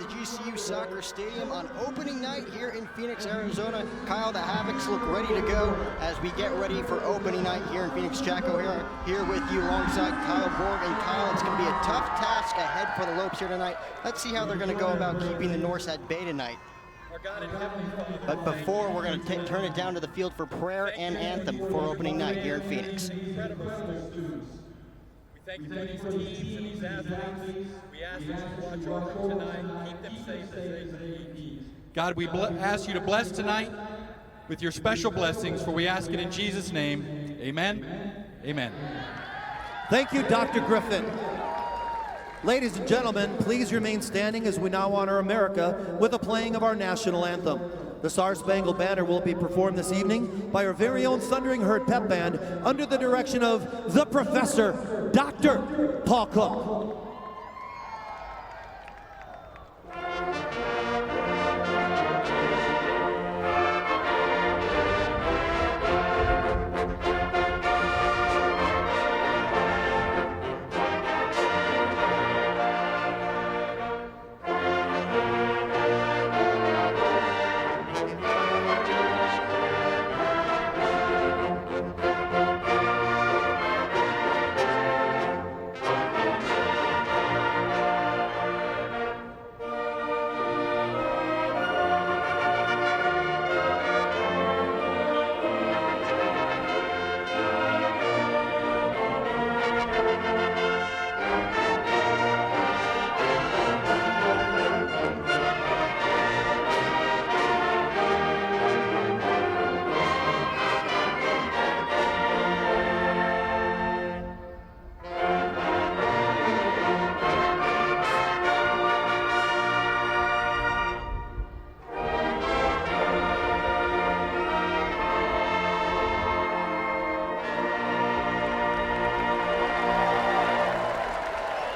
GCU Soccer Stadium on opening night here in Phoenix, Arizona. Kyle, the Havocs look ready to go as we get ready for opening night here in Phoenix. Jacko here with you alongside Kyle Borg. And Kyle, it's going to be a tough task ahead for the Lopes here tonight. Let's see how they're going to go about keeping the Norse at bay tonight. But before, we're going to turn it down to the field for prayer and anthem for opening night here in Phoenix. Thank you for these teams and these athletes. We ask that you watch over them tonight. Keep them safe as they leave. God, we ask you to bless tonight with your special blessings, for we ask it in Jesus' name. Amen. Amen. Thank you, Dr. Griffin. Ladies and gentlemen, please remain standing as we now honor America with the playing of our national anthem. The Star-Spangled Banner will be performed this evening by our very own Thundering Herd Pep Band under the direction of the Professor, Dr. Paul Cook.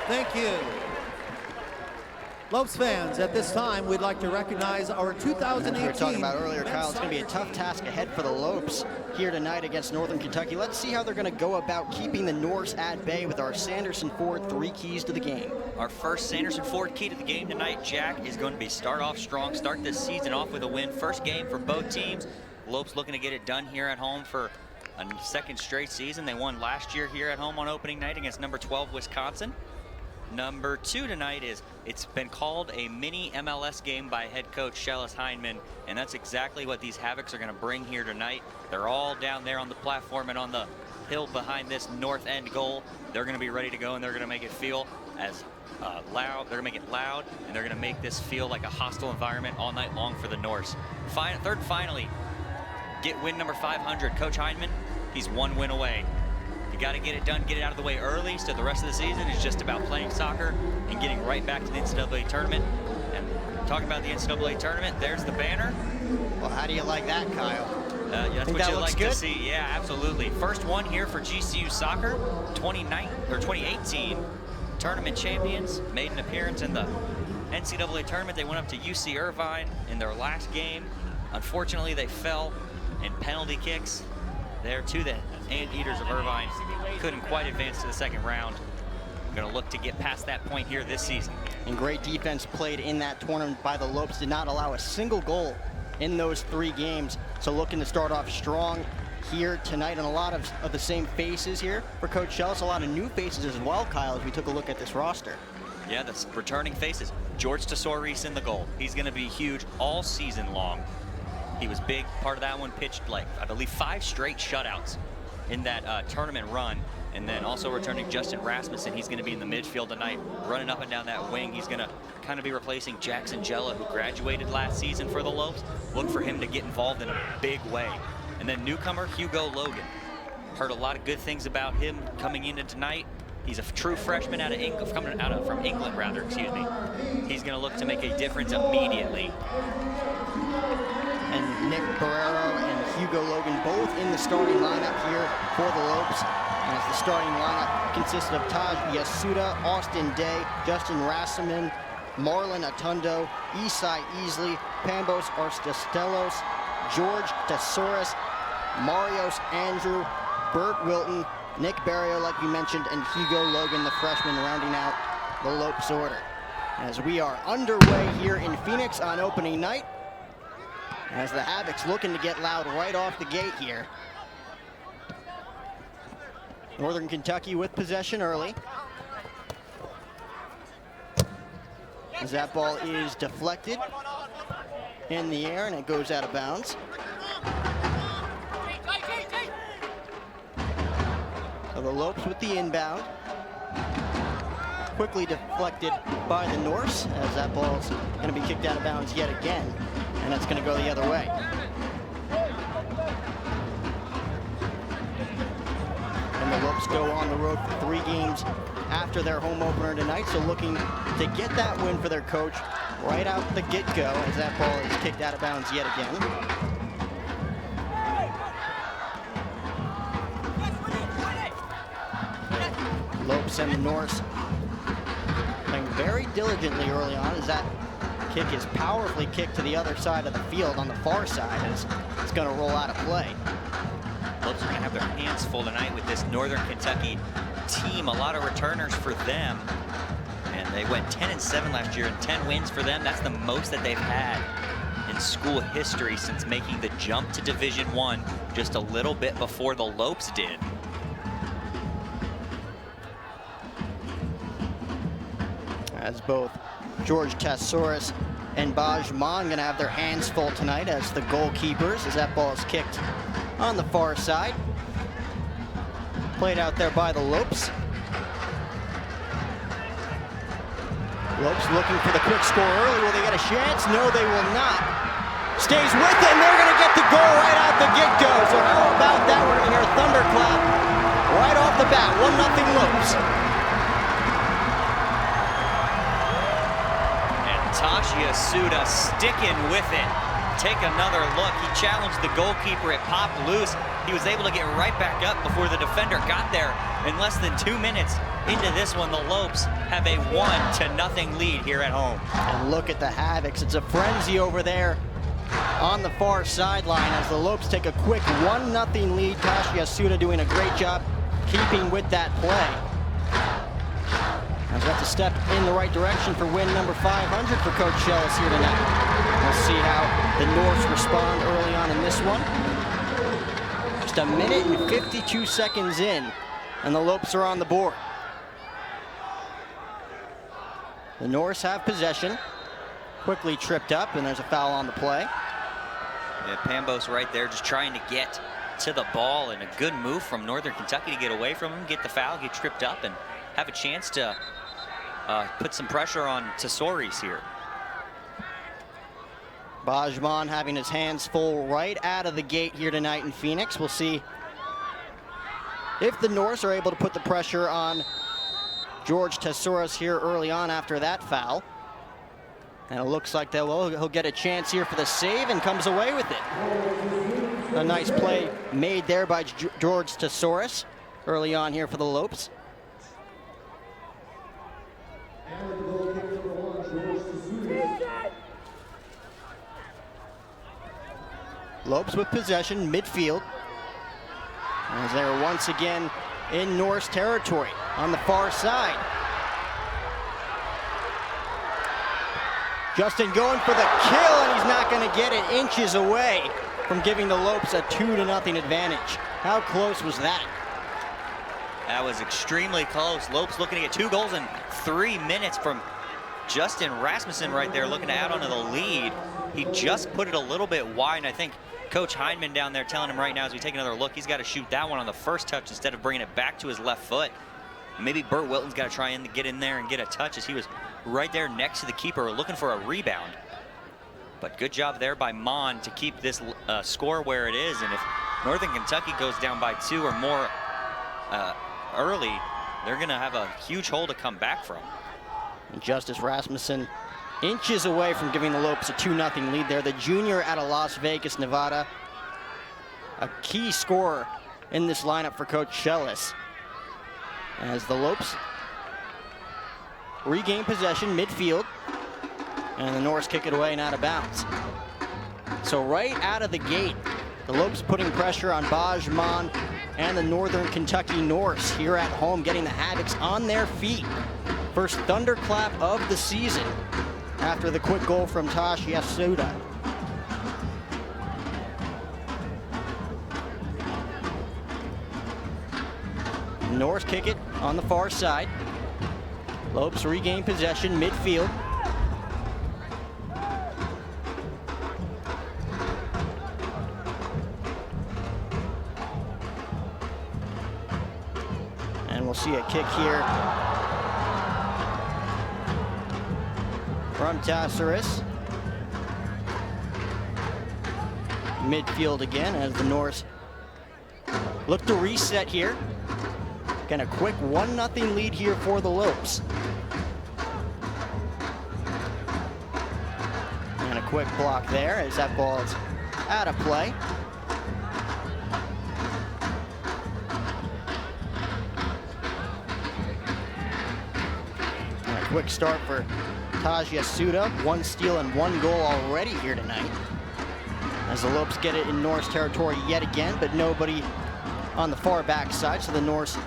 Thank you. Lopes fans, at this time, we'd like to recognize our 2018... As we were talking about earlier, Kyle, it's going to be a tough task ahead for the Lopes here tonight against Northern Kentucky. Let's see how they're going to go about keeping the Norse at bay with our Sanderson Ford 3 keys to the game. Our first Sanderson Ford key to the game tonight, Jack, is going to be start off strong, start this season off with a win. First game for both teams. Lopes looking to get it done here at home for a second straight season. They won last year here at home on opening night against number 12 Wisconsin. Number 2 tonight is, it's been called a mini MLS game by head coach Shellis Heineman, and that's exactly what these Havocs are going to bring here tonight. They're all down there on the platform and on the hill behind this north end goal. They're going to be ready to go, and they're going to make it feel as loud. They're going to make it loud, and they're going to make this feel like a hostile environment all night long for the Norse. Third and finally, get win number 500. Coach Heineman, he's 1 win away. You got to get it done, get it out of the way early, so the rest of the season is just about playing soccer and getting right back to the NCAA tournament. And talking about the NCAA tournament, there's the banner. Well, how do you like that, Kyle? That's what you like to see. Yeah, absolutely. First one here for GCU Soccer, 2018 tournament champions, made an appearance in the NCAA tournament. They went up to UC Irvine in their last game. Unfortunately, they fell in penalty kicks there to the Anteaters of Irvine. Couldn't quite advance to the second round. Going to look to get past that point here this season. And great defense played in that tournament by the Lopes. Did not allow a single goal in those 3 games. So looking to start off strong here tonight, and a lot of the same faces here for Coach Shellis. A lot of new faces as well, Kyle, as we took a look at this roster. Yeah, that's returning faces. George Tesorius in the goal. He's going to be huge all season long. He was big part of that one, pitched like, I believe, 5 straight shutouts in that tournament run. And then also returning Justin Rasmussen. He's going to be in the midfield tonight, running up and down that wing. He's going to kind of be replacing Jackson Jella, who graduated last season for the Lopes. Look for him to get involved in a big way. And then newcomer Hugo Logan. Heard a lot of good things about him coming into tonight. He's a true freshman from England, excuse me. He's going to look to make a difference immediately. And Nick Barrero and Hugo Logan both in the starting lineup here for the Lopes. And as the starting lineup consisted of Taj Yasuda, Austin Day, Justin Rasmussen, Marlon Atundo, Isai Easley, Pambos Arstestellos, George Tesouris, Marios Andrew, Bert Wilton, Nick Barrio, like you mentioned, and Hugo Logan, the freshman, rounding out the Lopes order. as we are underway here in Phoenix on opening night, as the Havocs looking to get loud right off the gate here. Northern Kentucky with possession early. As that ball is deflected in the air and it goes out of bounds. So the Lopes with the inbound. Quickly deflected by the Norse, as that ball's going to be kicked out of bounds yet again, and it's going to go the other way. And the Lopes go on the road for 3 games after their home opener tonight, so looking to get that win for their coach right out the get-go, as that ball is kicked out of bounds yet again. Lopes and the Norse playing very diligently early on, as that kick is powerfully kicked to the other side of the field on the far side, as it's going to roll out of play. Lopes are going to have their hands full tonight with this Northern Kentucky team. A lot of returners for them. And they went 10-7 last year, and 10 wins for them. That's the most that they've had in school history since making the jump to Division I just a little bit before the Lopes did. As both George Tassouras and Bajman going to have their hands full tonight as the goalkeepers, as that ball is kicked on the far side. Played out there by the Lopes. Lopes looking for the quick score early. Will they get a chance? No, they will not. Stays with it, and they're going to get the goal right out the get-go. So how about that? We're going to hear a thunderclap right off the bat. 1-0 Lopes. Tashi Asuda sticking with it. Take another look. He challenged the goalkeeper. It popped loose. He was able to get right back up before the defender got there. In less than 2 minutes into this one, the Lopes have a 1-0 lead here at home. And look at the Havocs. It's a frenzy over there on the far sideline as the Lopes take a quick 1-0 lead. Tashi Asuda doing a great job keeping with that play. That's a step in the right direction for win number 500 for Coach Schellis here tonight. We'll see how the Norse respond early on in this one. Just 1 minute and 52 seconds in, and the Lopes are on the board. The Norse have possession. Quickly tripped up, and there's a foul on the play. Yeah, Pambos right there just trying to get to the ball, and a good move from Northern Kentucky to get away from him, get the foul, get tripped up, and have a chance to put some pressure on Tassouras here. Bajman having his hands full right out of the gate here tonight in Phoenix. We'll see if the Norse are able to put the pressure on George Tassouras here early on after that foul. And it looks like he'll get a chance here for the save and comes away with it. A nice play made there by George Tassouras early on here for the Lopes. Lopes with possession, midfield. As they're once again in Norse territory on the far side. Justin going for the kill, and he's not going to get it, inches away from giving the Lopes a 2-0 advantage. How close was that? That was extremely close. Lopes looking to get 2 goals in 3 minutes from Justin Rasmussen right there, looking to add on to the lead. He just put it a little bit wide, and I think Coach Heineman down there telling him right now as we take another look, he's got to shoot that one on the first touch instead of bringing it back to his left foot. Maybe Burt Wilton's got to try and get in there and get a touch, as he was right there next to the keeper looking for a rebound. But good job there by Mon to keep this score where it is. And if Northern Kentucky goes down by 2 or more early, they're going to have a huge hole to come back from. And Justice Rasmussen inches away from giving the Lopes a 2-0 lead there. The junior out of Las Vegas, Nevada. A key scorer in this lineup for Coach Schellis. As the Lopes regain possession midfield, and the Norse kick it away and out of bounds. So right out of the gate, the Lopes putting pressure on Bajman and the Northern Kentucky Norse here at home, getting the Havocs on their feet. First thunderclap of the season after the quick goal from Tosh Yasuda. Norse kick it on the far side. Lopes regain possession midfield. And we'll see a kick here from Tassaris. Midfield again as the Norse look to reset here. Again, a quick 1-0 lead here for the Lopes. And a quick block there as that ball is out of play. And a quick start for Taj Yasuda. 1 steal and 1 goal already here tonight. As the Lopes get it in Norse territory yet again, but nobody on the far back side, so the Norse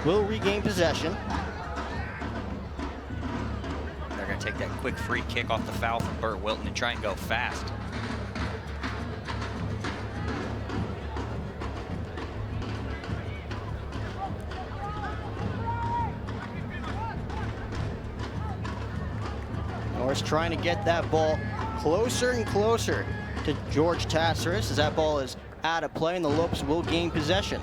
will regain possession. They're going to take that quick free kick off the foul from Burt Wilton and try and go fast. Norse trying to get that ball closer and closer to George Tassaris as that ball is out of play and the Lopes will gain possession.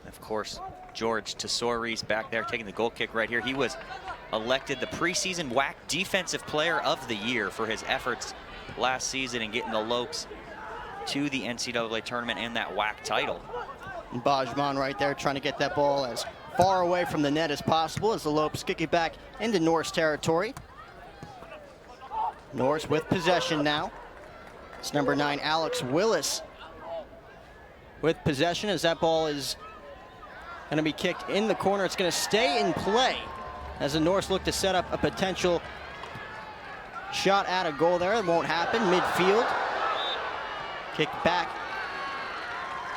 Of course, George Tesouris back there taking the goal kick right here. He was elected the preseason WAC Defensive Player of the Year for his efforts last season and getting the Lopes to the NCAA tournament and that WAC title. And Bajman right there trying to get that ball as far away from the net as possible as the Lopes kick it back into Norse territory. Norse with possession now. It's number 9, Alex Willis with possession as that ball is going to be kicked in the corner. It's going to stay in play as the Norse look to set up a potential shot at a goal there. It won't happen. Midfield. Kicked back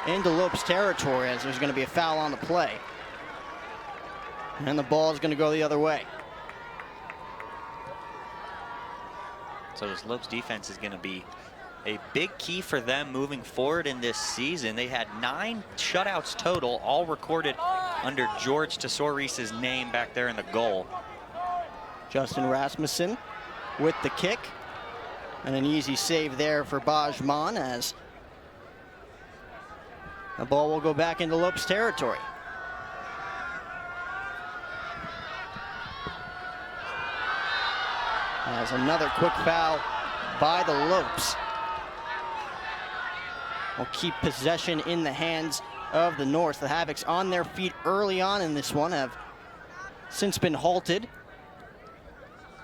into Lopes territory as there's going to be a foul on the play. And the ball is going to go the other way. So this Lopes defense is going to be a big key for them moving forward in this season. They had 9 shutouts total, all recorded under George Tesouris' name back there in the goal. Justin Rasmussen with the kick. And an easy save there for Bajman as the ball will go back into Lopes territory. As another quick foul by the Lopes will keep possession in the hands of the Norse. The Havocs on their feet early on in this one have since been halted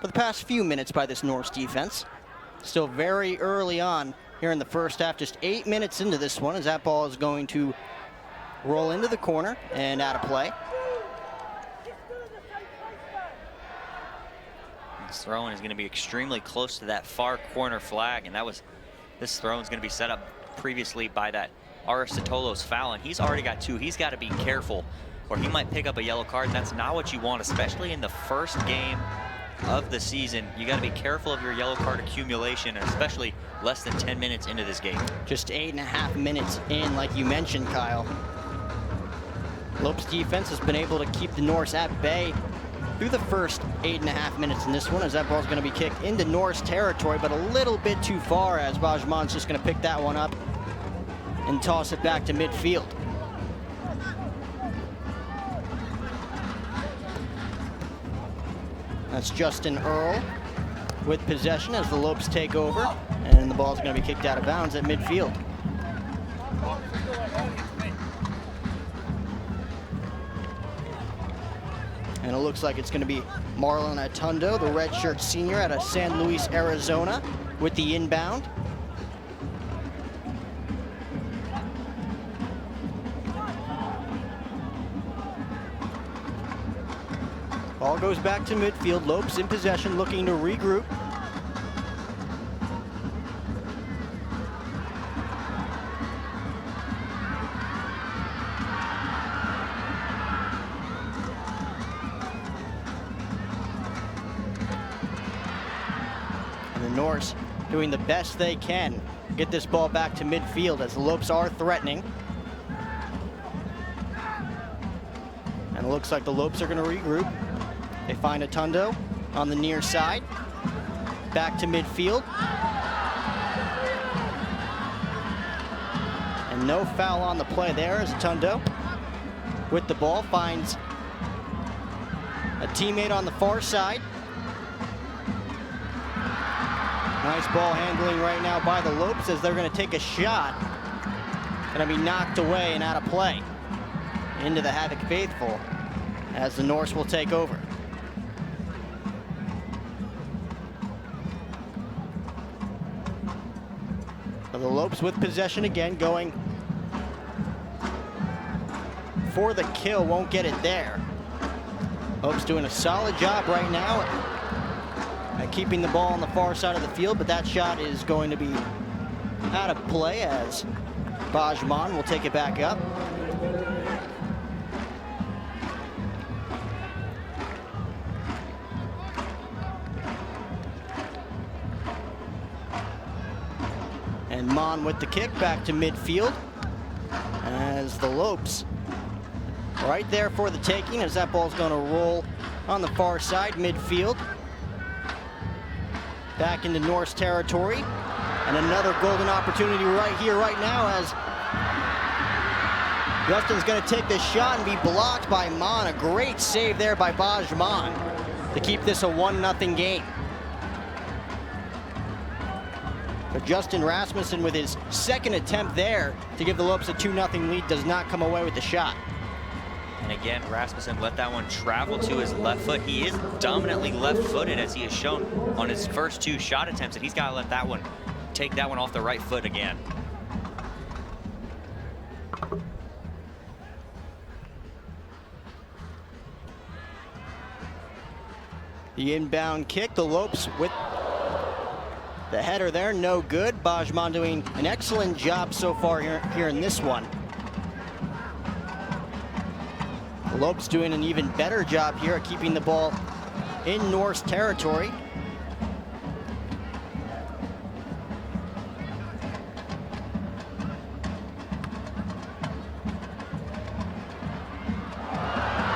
for the past few minutes by this Norse defense. Still very early on here in the first half, just 8 minutes into this one as that ball is going to roll into the corner and out of play. This throw-in is going to be extremely close to that far corner flag, and this throw-in is going to be set up previously by that Aristotolo's foul, and he's already got 2. He's got to be careful, or he might pick up a yellow card, and that's not what you want, especially in the first game of the season. You got to be careful of your yellow card accumulation, and especially less than 10 minutes into this game. Just 8.5 minutes in, like you mentioned, Kyle. Lopes defense has been able to keep the Norse at bay through the first 8.5 minutes in this one as that ball's going to be kicked into Norse territory, but a little bit too far as Bajman's just going to pick that one up and toss it back to midfield. That's Justin Earl with possession as the Lopes take over, and the ball's going to be kicked out of bounds at midfield. And it looks like it's going to be Marlon Atundo, the redshirt senior out of San Luis, Arizona, with the inbound. goes back to midfield. Lopes in possession, looking to regroup. And the Norse doing the best they can. Get this ball back to midfield as the Lopes are threatening. And it looks like the Lopes are going to regroup. They find Atundo on the near side. Back to midfield. And no foul on the play there as Atundo with the ball finds a teammate on the far side. Nice ball handling right now by the Lopes as they're going to take a shot. Going to be knocked away and out of play. Into the Havoc faithful as the Norse will take over. So the Lopes with possession again, going for the kill, won't get it there. Lopes doing a solid job right now at keeping the ball on the far side of the field, but that shot is going to be out of play as Bajman will take it back up. And Mon with the kick back to midfield as the Lopes right there for the taking as that ball's going to roll on the far side midfield. Back into Norse territory. And another golden opportunity right here, right now as Justin's going to take the shot and be blocked by Mon. A great save there by Bajman to keep this a 1-0 game. But Justin Rasmussen with his second attempt there to give the Lopes a 2-0 lead does not come away with the shot. And again, Rasmussen let that one travel to his left foot. He is dominantly left-footed as he has shown on his first 2 shot attempts, and he's got to let that one take that one off the right foot again. The inbound kick, the Lopes with the header there, no good. Bajman doing an excellent job so far here in this one. The Lopes doing an even better job here at keeping the ball in Norse territory.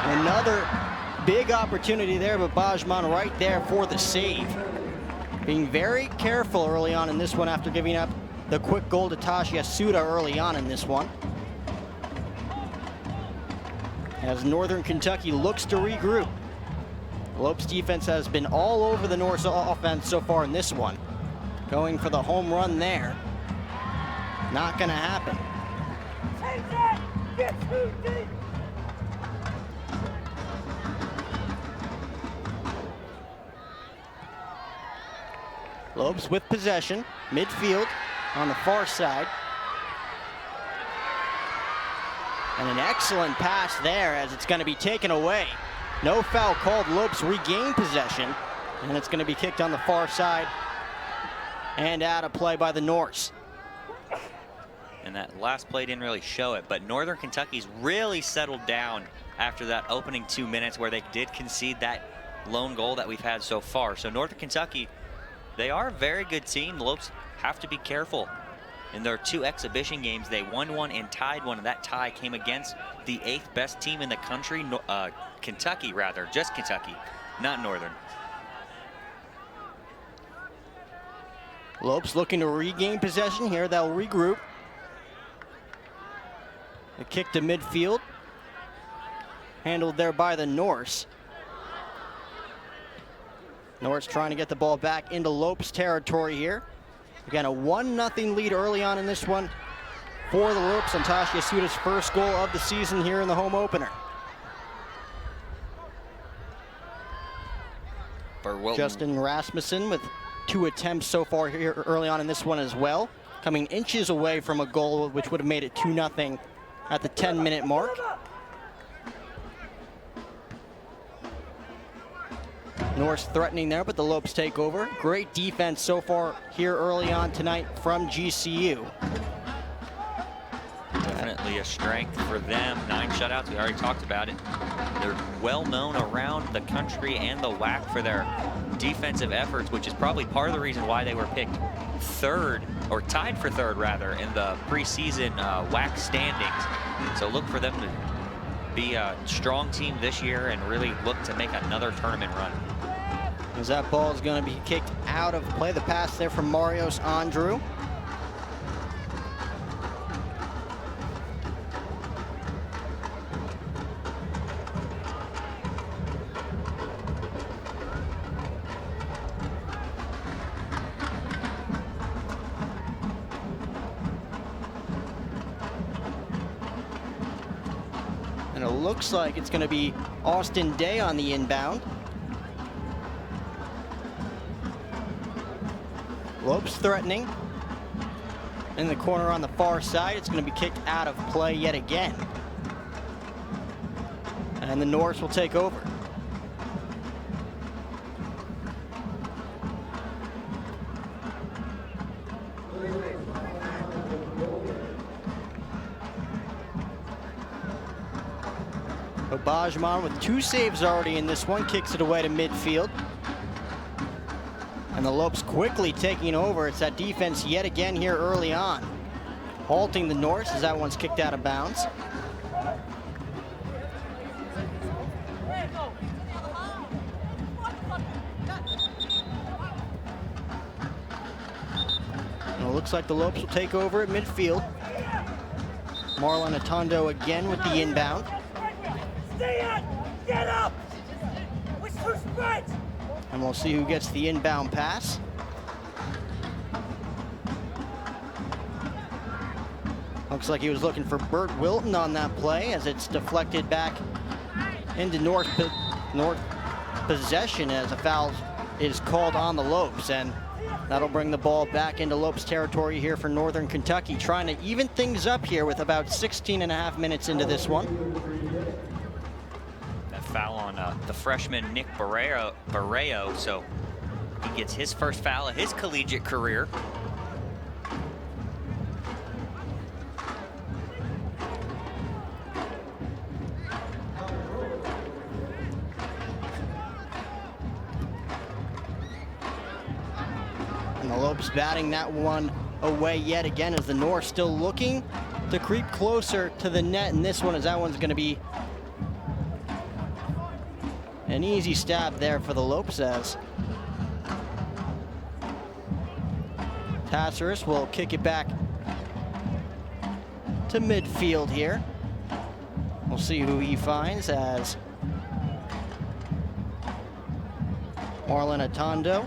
Another big opportunity there, but Bajman right there for the save. Being very careful early on in this one after giving up the quick goal to Tashi Asuda early on in this one. As Northern Kentucky looks to regroup. Lopes defense has been all over the Norse offense so far in this one. Going for the home run there. Not gonna happen. Lopes with possession, midfield on the far side. And an excellent pass there as it's going to be taken away. No foul called. Lopes regain possession, and it's going to be kicked on the far side and out of play by the Norse. And that last play didn't really show it, but Northern Kentucky's really settled down after that opening 2 minutes where they did concede that lone goal that we've had so far. So Northern Kentucky, they are a very good team. The Lopes have to be careful. In their 2 exhibition games, they won one and tied one, and that tie came against the 8th best team in the country, Kentucky rather, just Kentucky, not Northern. Lopes looking to regain possession here. They'll regroup. A kick to midfield. Handled there by the Norse. Norse trying to get the ball back into Lopes territory here. Again, a 1-0 lead early on in this one for the Lopes on Tashi Asuda's first goal of the season here in the home opener. Justin Rasmussen with 2 attempts so far here early on in this one as well. Coming inches away from a goal which would have made it 2-0 at the 10-minute mark. Norse threatening there, but the Lopes take over. Great defense so far here early on tonight from GCU. Definitely a strength for them. 9 shutouts, we already talked about it. They're well known around the country and the WAC for their defensive efforts, which is probably part of the reason why they were picked third, or tied for third rather, in the preseason WAC standings. So look for them to be a strong team this year and really look to make another tournament run. As that ball is going to be kicked out of play. The pass there from Marios Andrew. And it looks like it's going to be Austin Day on the inbound. Lopes threatening. In the corner on the far side, it's going to be kicked out of play yet again. And the Norse will take over. Bajman with 2 saves already in this one, kicks it away to midfield. And the Lopes quickly taking over. It's that defense yet again here early on. Halting the Norse as that one's kicked out of bounds. And it looks like the Lopes will take over at midfield. Marlon Atondo again with the inbound. Stay up! Get up! Which two spreads? And we'll see who gets the inbound pass. Looks like he was looking for Bert Wilton on that play as it's deflected back into North possession as a foul is called on the Lopes, and that'll bring the ball back into Lopes territory here for Northern Kentucky, trying to even things up here with about 16.5 minutes into this one. Foul on the freshman Nick Barreo, so he gets his first foul of his collegiate career. And the Lopes batting that one away yet again as the Norse still looking to creep closer to the net, and this one, as that one's going to be an easy stab there for the Lopes as Tassaris will kick it back to midfield here. We'll see who he finds as Marlon Atondo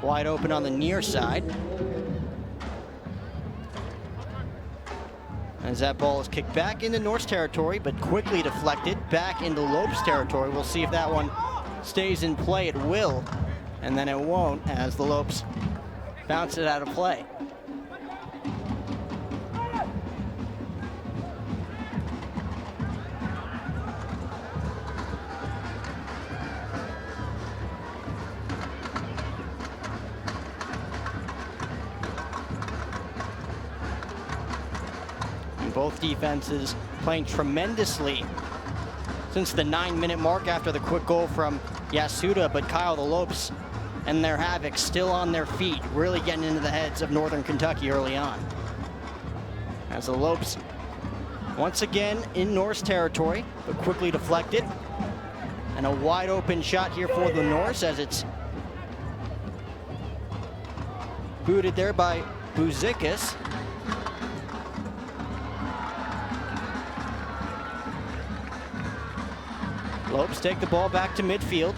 wide open on the near side. As that ball is kicked back into Norse territory, but quickly deflected back into Lopes territory. We'll see if that one stays in play. It will, and then it won't as the Lopes bounce it out of play. Both defenses playing tremendously since the 9-minute mark after the quick goal from Yasuda, but Kyle, the Lopes and their Havocs still on their feet, really getting into the heads of Northern Kentucky early on. As the Lopes once again in Norse territory, but quickly deflected. And a wide open shot here for the Norse as it's booted there by Buzikis. Lopes take the ball back to midfield.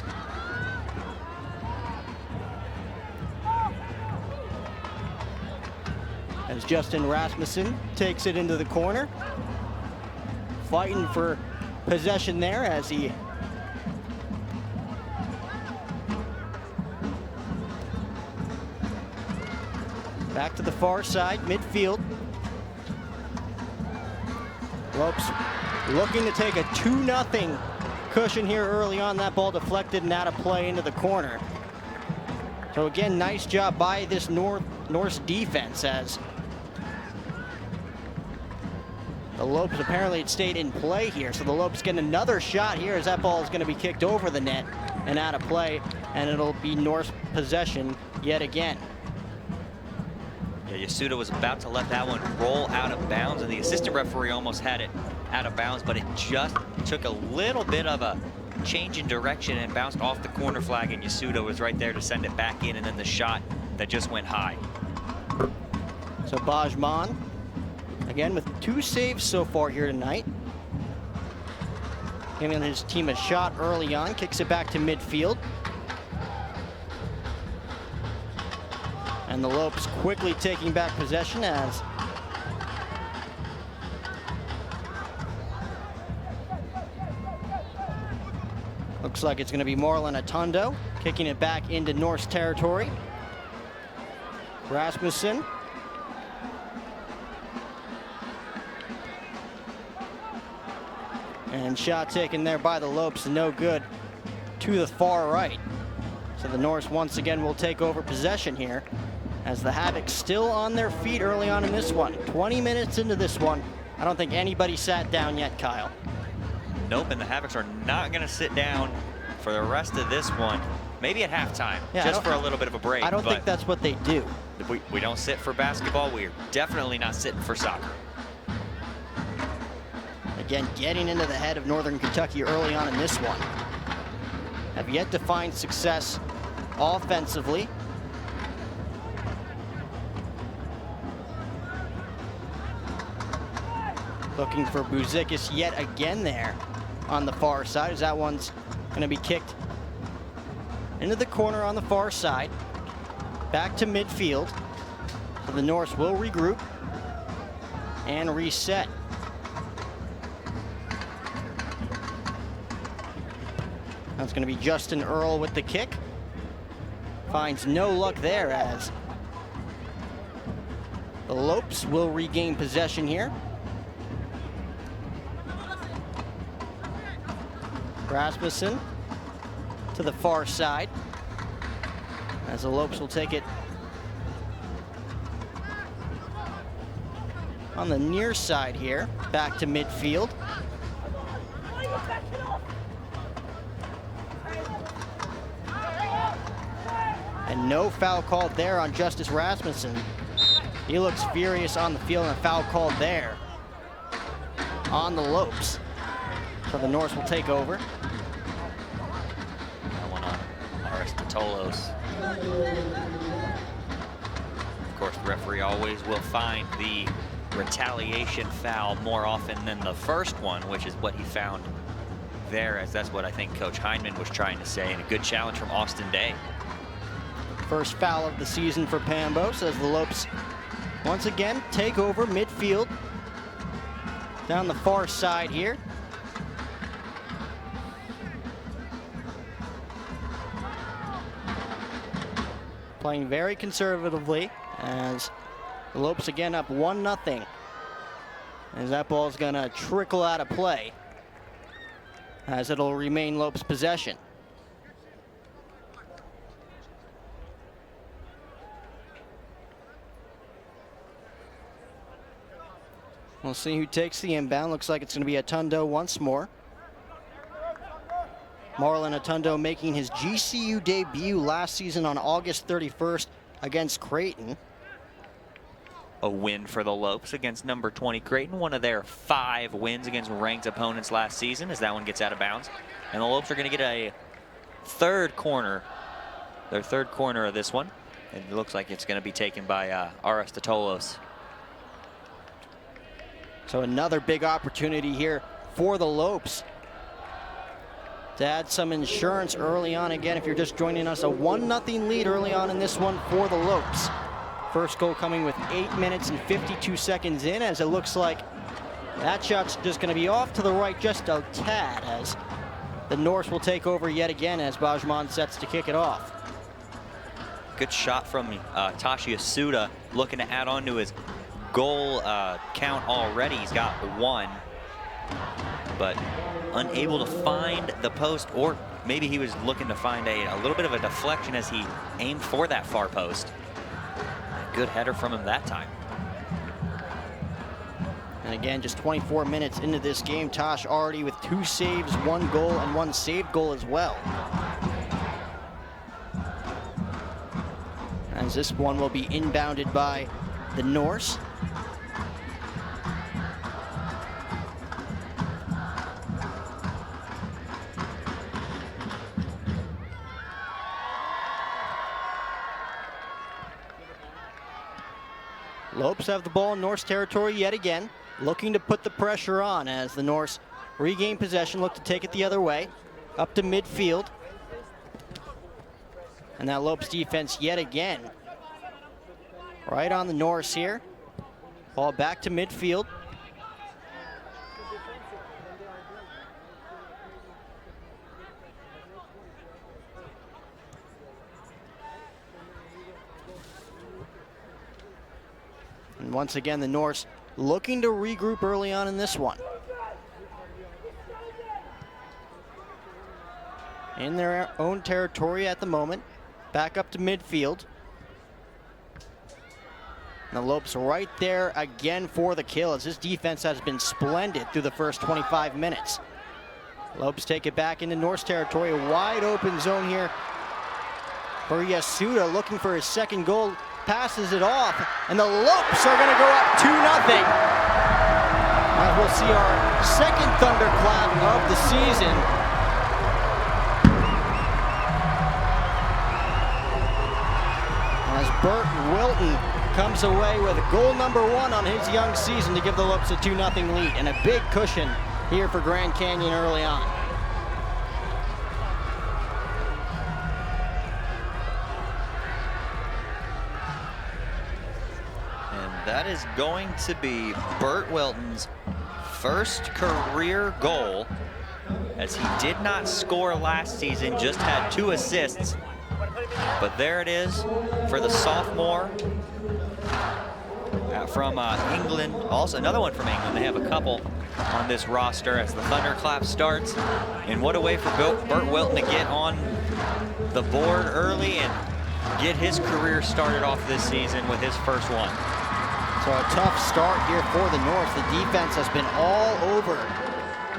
As Justin Rasmussen takes it into the corner. Fighting for possession there as he back to the far side, midfield. Lopes looking to take a 2-0 cushion here early on. That ball deflected and out of play into the corner. So again, nice job by this Norse defense, as the Lopes apparently had stayed in play here. So the Lopes get another shot here, as that ball is going to be kicked over the net and out of play, and it'll be Norse possession yet again. Yeah, Yasuda was about to let that one roll out of bounds, and the assistant referee almost had it out of bounds, but it just took a little bit of a change in direction and bounced off the corner flag, and Yasuda was right there to send it back in, and then the shot that just went high. So Bajman, again with 2 saves so far here tonight. Giving his team a shot early on, kicks it back to midfield. And the Lopes quickly taking back possession, as looks like it's going to be Marlon Atondo kicking it back into Norse territory. Rasmussen. And shot taken there by the Lopes, no good, to the far right. So the Norse once again will take over possession here, as the Havocs still on their feet early on in this one. 20 minutes into this one. I don't think anybody sat down yet, Kyle. Nope, and the Havocs are not going to sit down for the rest of this one. Maybe at halftime, just for a little bit of a break. I don't think that's what they do. We don't sit for basketball. We're definitely not sitting for soccer. Again, getting into the head of Northern Kentucky early on in this one. Have yet to find success offensively. Looking for Buzikis yet again there on the far side, as that one's going to be kicked into the corner on the far side. Back to midfield. So the Norse will regroup and reset. That's going to be Justin Earl with the kick. Finds no luck there, as the Lopes will regain possession here. Rasmussen to the far side, as the Lopes will take it on the near side here, back to midfield. And no foul called there on Justice Rasmussen. He looks furious on the field, and a foul called there on the Lopes. So the Norse will take over. That one on Aristotelos. Of course, the referee always will find the retaliation foul more often than the first one, which is what he found there, as that's what I think Coach Heineman was trying to say, and a good challenge from Austin Day. First foul of the season for Pambos, as the Lopes once again take over midfield down the far side here. Playing very conservatively, as the Lopes again up 1-0. As that ball's gonna trickle out of play, as it'll remain Lopes' possession. We'll see who takes the inbound. Looks like it's going to be Atondo once more. Marlon Atondo making his GCU debut last season on August 31st against Creighton. A win for the Lopes against number 20 Creighton, one of their 5 wins against ranked opponents last season, as that one gets out of bounds. And the Lopes are going to get a third corner, their third corner of this one. And it looks like it's going to be taken by Aristotelos. So another big opportunity here for the Lopes to add some insurance early on. Again, if you're just joining us, a 1-0 lead early on in this one for the Lopes. First goal coming with 8 minutes and 52 seconds in, as it looks like that shot's just going to be off to the right just a tad, as the Norse will take over yet again as Bajman sets to kick it off. Good shot from Tashi Yasuda, looking to add on to his goal count already. He's got 1. but unable to find the post, or maybe he was looking to find a little bit of a deflection as he aimed for that far post. Good header from him that time. And again, just 24 minutes into this game, Tosh already with 2 saves, 1 goal, and 1 saved goal as well. As this one will be inbounded by the Norse. Lopes have the ball in Norse territory yet again, looking to put the pressure on as the Norse regain possession, look to take it the other way, up to midfield. And that Lopes defense yet again, right on the Norse here. Ball back to midfield. And once again, the Norse looking to regroup early on in this one. In their own territory at the moment. Back up to midfield. And the Lopes right there again for the kill, as this defense has been splendid through the first 25 minutes. Lopes take it back into Norse territory. A wide open zone here for Yasuda, looking for his second goal. Passes it off, and the Lopes are going to go up 2-0. As we'll see our second thunderclap of the season. As Bert Wilton comes away with goal number 1 on his young season to give the Lopes a 2-0 lead, and a big cushion here for Grand Canyon early on. That is going to be Bert Wilton's first career goal, as he did not score last season, just had 2 assists. But there it is for the sophomore from England. Also another one from England. They have a couple on this roster as the thunderclap starts. And what a way for Bert Wilton to get on the board early and get his career started off this season with his first one. So a tough start here for the North. The defense has been all over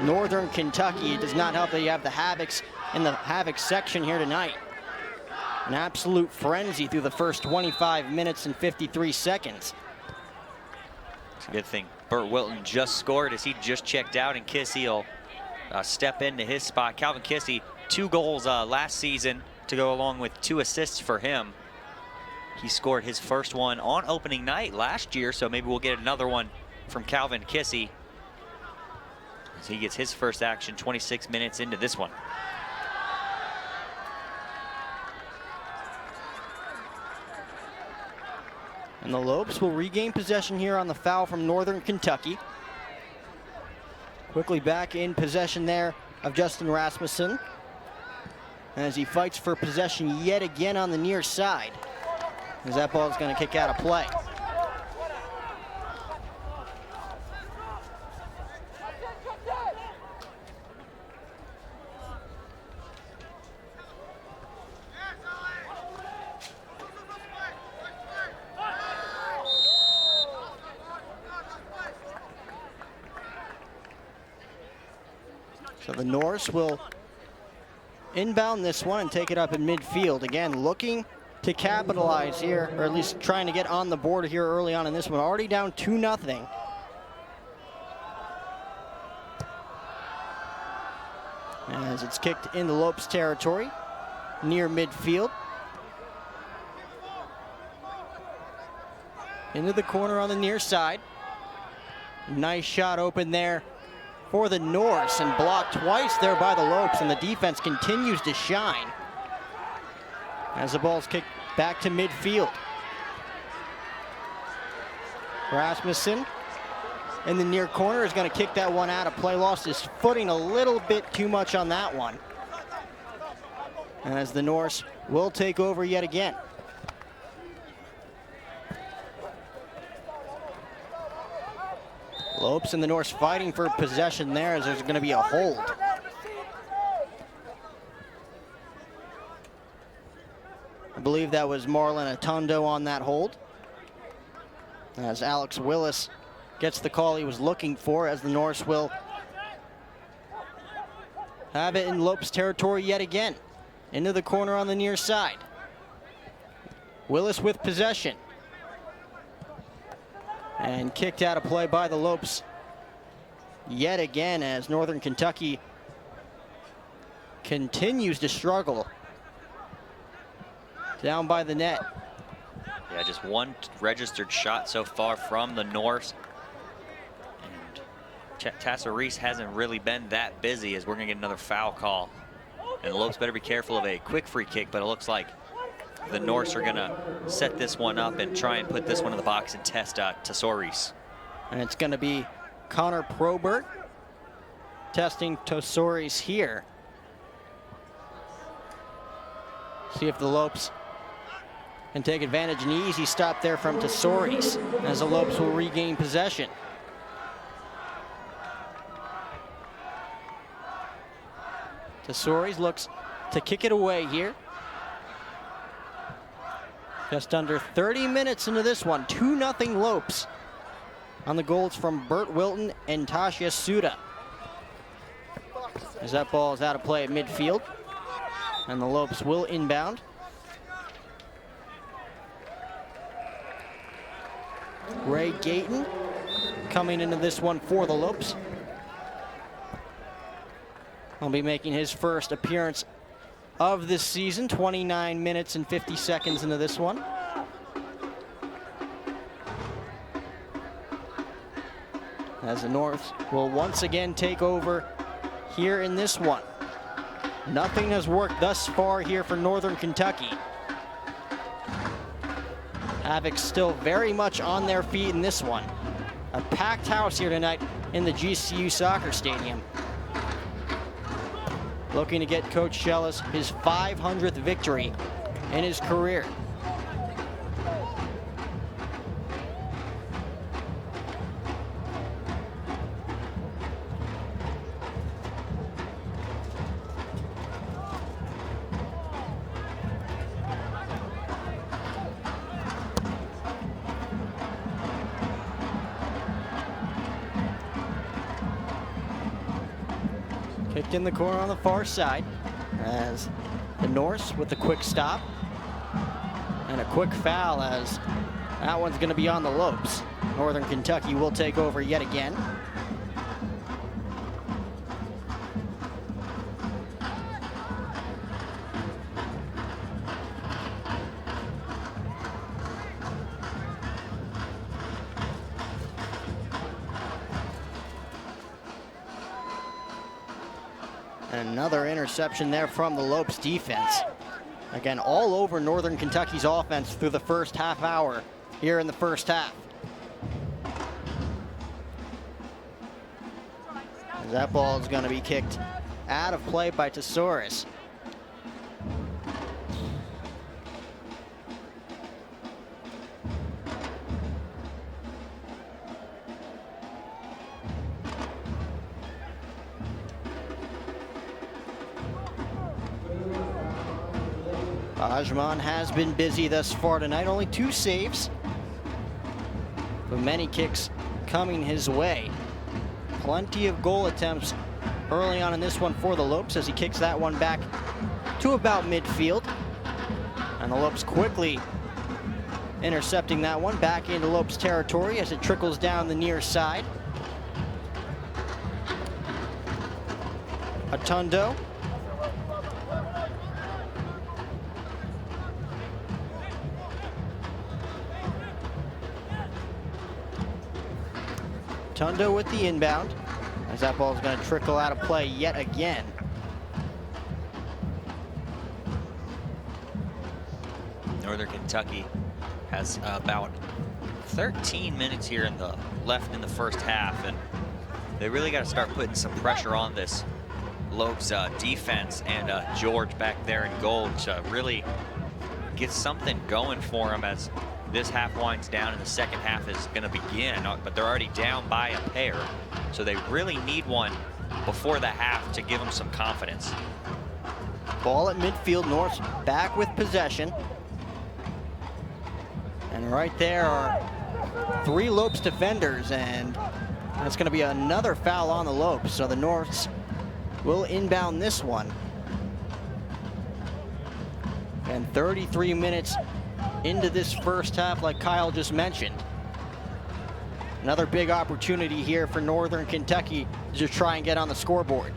Northern Kentucky. It does not help that you have the Havocs in the Havoc section here tonight. An absolute frenzy through the first 25 minutes and 53 seconds. It's a good thing Bert Wilton just scored as he just checked out, and Kissy will step into his spot. Calvin Kissy, 2 goals last season to go along with 2 assists for him. He scored his first one on opening night last year, so maybe we'll get another one from Calvin Kissy as he gets his first action 26 minutes into this one. And the Lopes will regain possession here on the foul from Northern Kentucky. Quickly back in possession there of Justin Rasmussen, as he fights for possession yet again on the near side, as that ball is going to kick out of play. So the Norse will inbound this one and take it up in midfield. Again, looking to capitalize here, or at least trying to get on the board here early on in this one. Already down 2-0. As it's kicked in the Lopes territory, near midfield. Into the corner on the near side. Nice shot open there for the Norse, and blocked twice there by the Lopes, and the defense continues to shine as the ball's kicked back to midfield. Rasmussen in the near corner is going to kick that one out of play. Lost his footing a little bit too much on that one, as the Norse will take over yet again. Lopes and the Norse fighting for possession there as there's going to be a hold. I believe that was Marlon Atondo on that hold, as Alex Willis gets the call he was looking for, as the Norse will have it in Lopes territory yet again. Into the corner on the near side. Willis with possession. And kicked out of play by the Lopes yet again, as Northern Kentucky continues to struggle down by the net. Yeah, just one registered shot so far from the Norse. And Tassareese hasn't really been that busy, as we're going to get another foul call. And the Lopes better be careful of a quick free kick, but it looks like the Norse are going to set this one up and try and put this one in the box and test Tassareese. And it's going to be Connor Probert testing Tassareese here. See if the Lopes can take advantage. An easy stop there from Tassareese, as the Lopes will regain possession. Tassareese looks to kick it away here. Just under 30 minutes into this one, 2-0 Lopes on the goals from Bert Wilton and Tasha Suda. As that ball is out of play at midfield, and the Lopes will inbound. Ray Gayton coming into this one for the Lopes. He'll be making his first appearance of this season, 29 minutes and 50 seconds into this one. As the North will once again take over here in this one. Nothing has worked thus far here for Northern Kentucky. Havoc still very much on their feet in this one. A packed house here tonight in the GCU Soccer Stadium. Looking to get Coach Schellis his 500th victory in his career. Kicked in the corner on the far side, as the Norse with the quick stop and a quick foul, as that one's going to be on the Lopes. Northern Kentucky will take over yet again. And another interception there from the Lopes defense. Again, all over Northern Kentucky's offense through the first half hour here in the first half. That ball is going to be kicked out of play by Tassareese. Ajman has been busy thus far tonight, only 2 saves, but many kicks coming his way. Plenty of goal attempts early on in this one for the Lopes, as he kicks that one back to about midfield. And the Lopes quickly intercepting that one back into Lopes territory as it trickles down the near side. Atondo. Atondo with the inbound, as that ball is going to trickle out of play yet again. Northern Kentucky has about 13 minutes here left in the first half, and they really got to start putting some pressure on this Lopes defense, and George back there in goal to really get something going for him, as this half winds down and the second half is going to begin, but they're already down by a pair. So they really need one before the half to give them some confidence. Ball at midfield, North's back with possession. And right there are 3 Lopes defenders, and that's going to be another foul on the Lopes. So the Norths will inbound this one. And 33 minutes into this first half, like Kyle just mentioned. Another big opportunity here for Northern Kentucky to just try and get on the scoreboard.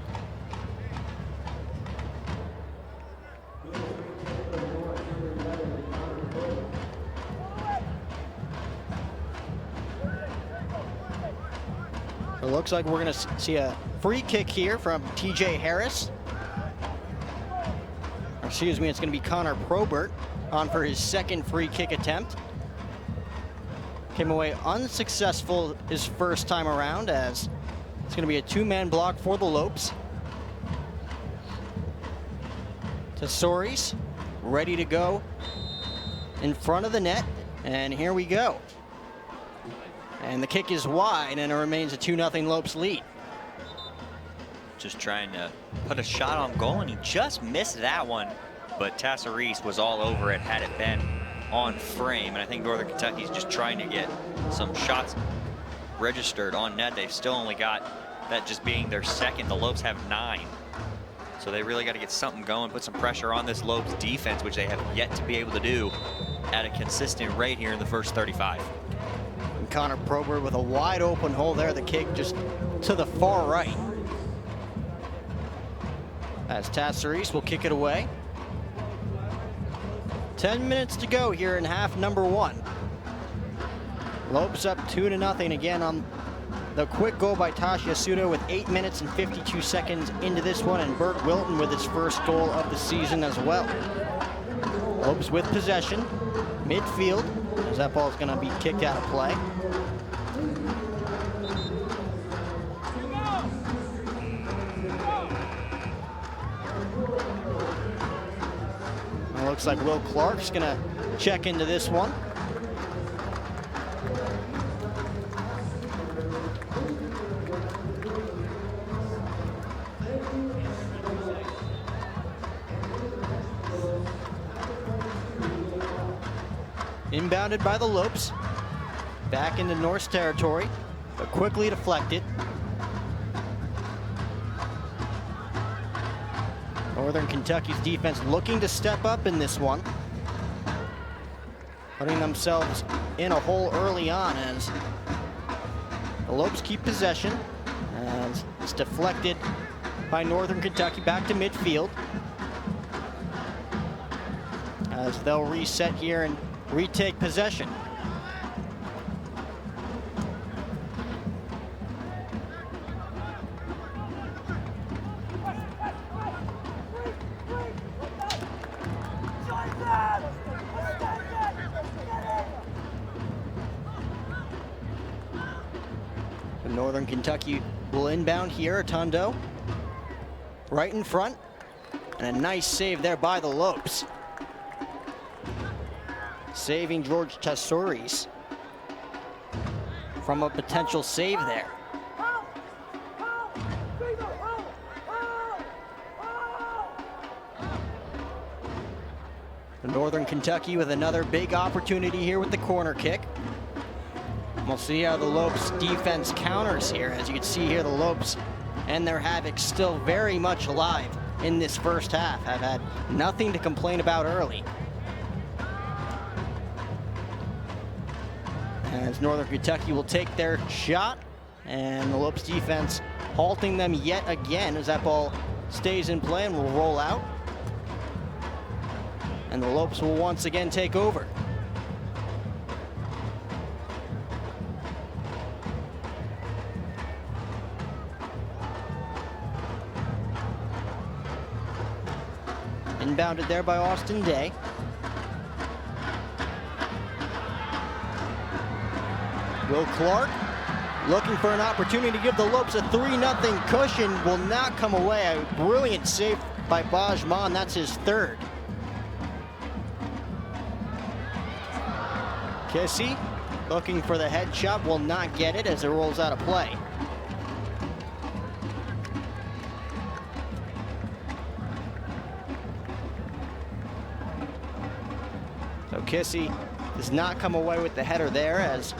It looks like we're going to see a free kick here from TJ Harris. Excuse me, it's going to be Connor Probert on for his second free kick attempt. Came away unsuccessful his first time around, as it's going to be a 2-man block for the Lopes. Tesouris ready to go in front of the net, and here we go. And the kick is wide, and it remains a 2-0 Lopes lead. Just trying to put a shot on goal, and he just missed that one. But Tesouris was all over it had it been on frame. And I think Northern Kentucky's just trying to get some shots registered on net. They've still only got that just being their second. The Lopes have 9. So they really got to get something going, put some pressure on this Lopes defense, which they have yet to be able to do at a consistent rate here in the first 35. And Connor Probert with a wide open hole there. The kick just to the far right. As Tesouris will kick it away. 10 minutes to go here in half number 1. Lopes up 2-0 again on the quick goal by Tash Yasuda with 8 minutes and 52 seconds into this one, and Bert Wilton with his first goal of the season as well. Lopes with possession, midfield, as that ball is going to be kicked out of play. It looks like Will Clark's going to check into this one. Inbounded by the Lopes. Back into North's territory, but quickly deflected. Northern Kentucky's defense looking to step up in this one, putting themselves in a hole early on as the Lopes keep possession, as it's deflected by Northern Kentucky back to midfield, as they'll reset here and retake possession. Northern Kentucky will inbound here. Atondo right in front, and a nice save there by the Lopes, saving George Tesouris from a potential save there. Northern Kentucky with another big opportunity here with the corner kick. We'll see how the Lopes defense counters here. As you can see here, the Lopes and their Havoc still very much alive in this first half, have had nothing to complain about early. As Northern Kentucky will take their shot, and the Lopes defense halting them yet again as that ball stays in play and will roll out. And the Lopes will once again take over. Inbounded there by Austin Day. Will Clark looking for an opportunity to give the Lopes a 3-0 cushion, will not come away. A brilliant save by Bajman, that's his third. Kissy looking for the head shot, will not get it as it rolls out of play. So Kissy does not come away with the header there, as